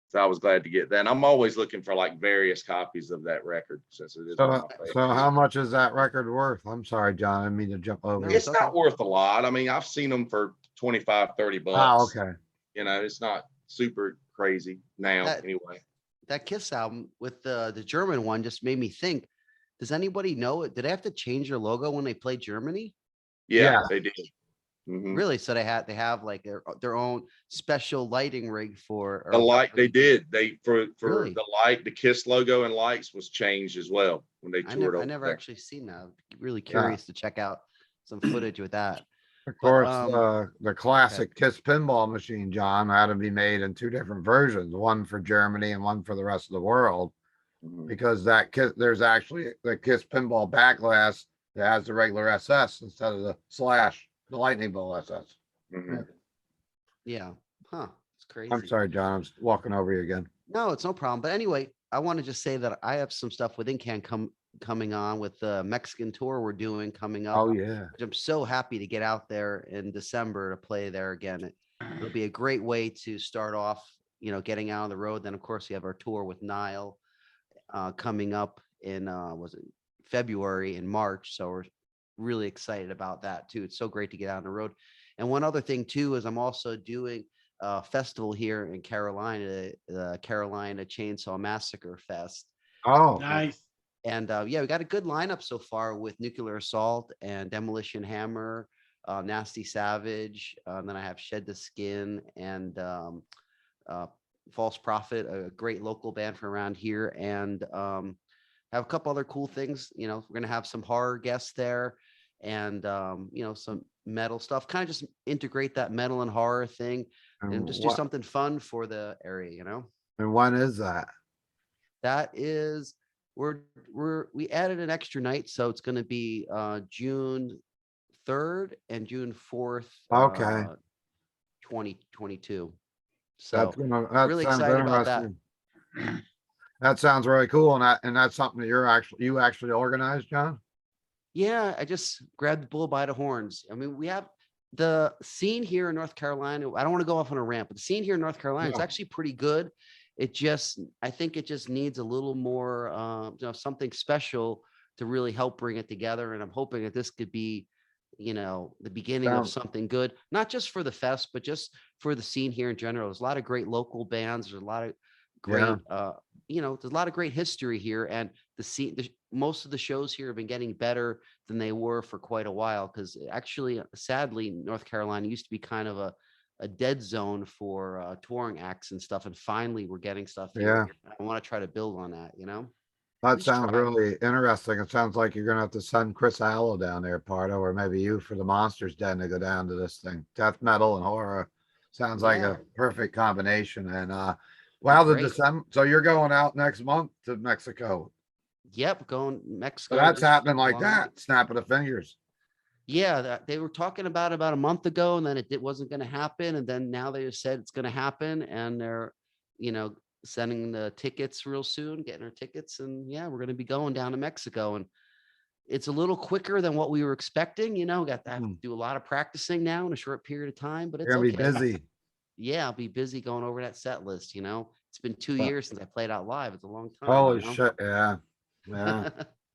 So I was glad to get that. And I'm always looking for like various copies of that record since it is one of my favorites. So how much is that record worth? I'm sorry, John. I didn't mean to jump over. No, It's not worth a lot. I mean, I've seen them for 25, 30 bucks. Oh, okay. You know, it's not super crazy now anyway. That Kiss album with the German one just made me think, does anybody know it? Did they have to change their logo when they played Germany? Yeah. They did. Mhm. Really? So they have like their own special lighting rig for The light they did. They for Really? the light, the Kiss logo and lights was changed as well when they toured over I never there. actually seen that. Really curious to check out some footage with that. Of But, course, the classic Kiss pinball machine, John, had to be made in two different versions, one for Germany and one for the rest of the world, Mhm. because there's actually the Kiss pinball back glass that has the regular SS instead of the the lightning bolt SS. Mhm. Yeah. Huh. It's crazy. I'm sorry, John. I'm walking over you again. No, it's no problem. But anyway, I want to just say that I have some stuff within coming on with the Mexican tour we're doing coming up. Oh yeah. Which I'm so happy to get out there in December to play there again. It'll be a great way to start off, getting out on the road. Then of course we have our tour with Nile coming up in was it February and March. So we're really excited about that too. It's so great to get out on the road. And one other thing too is I'm also doing a festival here in Carolina, the Carolina Chainsaw Massacre Fest. Oh, Nice. And we got a good lineup so far with Nuclear Assault and Demolition Hammer, Nasty Savage. Then I have Shed the Skin and False Prophet, a great local band from around here. And have a couple other cool things. We're going to have some horror guests there and, some metal stuff, kind of just integrate that metal and horror thing and just do something fun for the area, And when is that? That is, we added an extra night, so it's going to be June 3rd and June 4th. Okay. 2022. So That really sounds excited about that. interesting. That sounds really cool. And that's something that you actually organized, John? Yeah, I just grabbed the bull by the horns. I mean, we have the scene here in North Carolina. I don't want to go off on a rant, but the scene here in North Carolina is actually pretty good. I think it just needs a little more, something special to really help bring it together. And I'm hoping that this could be, the beginning of something good, not just for the fest, but just for the scene here in general. There's a lot of great local bands. There's a lot of great, there's a lot of great history here. And most of the shows here have been getting better than they were for quite a while. Because actually, sadly, North Carolina used to be kind of a dead zone for touring acts and stuff. And finally, we're getting stuff here. I want to try to build on that, That sounds really interesting. It sounds like you're going to have to send Chris Allo down there, Pardo, or maybe you for the Monsters Den to go down to this thing. Death metal and horror sounds like a perfect combination. And December. So you're going out next month to Mexico. Yep, going Mexico. So that's happening like that. Snap of the fingers. Yeah, they were talking about a month ago, and then it wasn't going to happen, and then now they just said it's going to happen, and they're, sending the tickets real soon, getting our tickets, and we're going to be going down to Mexico, and it's a little quicker than what we were expecting. Got to have to do a lot of practicing now in a short period of time, but it's You're gonna okay. be busy. Yeah, I'll be busy going over that set list. It's been 2 years since I played out live. It's a long time. Holy shit! Yeah.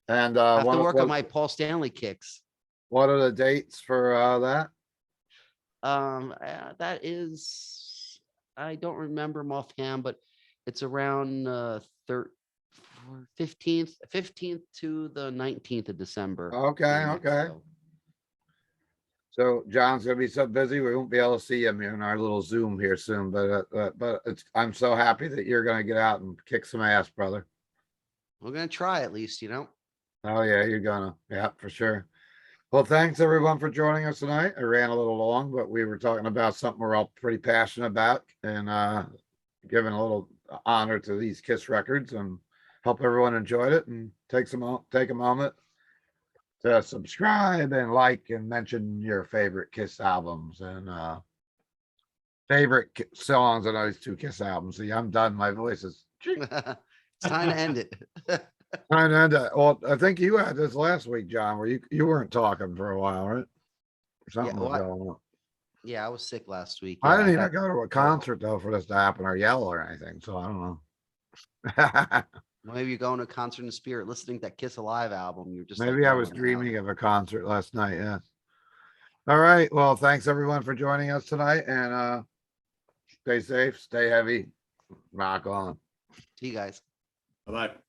And I have to work on my Paul Stanley kicks. What are the dates for that? That is, I don't remember them offhand, but it's around 15th to the 19th of December. Okay. So John's gonna be so busy we won't be able to see him in our little Zoom here soon. But I'm so happy that you're gonna get out and kick some ass, brother. We're gonna try at least, Oh yeah, you're gonna. Yeah, for sure. Well, thanks everyone for joining us tonight. I ran a little long, but we were talking about something we're all pretty passionate about and giving a little honor to these Kiss records and hope everyone enjoyed it and take a moment to subscribe and like and mention your favorite Kiss albums and favorite songs on those two Kiss albums. See, I'm done. My voice is It's time to end it. time to end it. Well, I think you had this last week, John, where you weren't talking for a while, right? Something was well, going on. Yeah, I was sick last week. I Yeah, didn't even got- go to a concert though for this to happen or yell or anything, so I don't know. Maybe you're going to a concert in spirit, listening to that Kiss Alive album. You're just like, Maybe I was going out. dreaming of a concert last night. Yeah. All right. Well, thanks everyone for joining us tonight, and stay safe, stay heavy, rock on. See you guys. Bye-bye.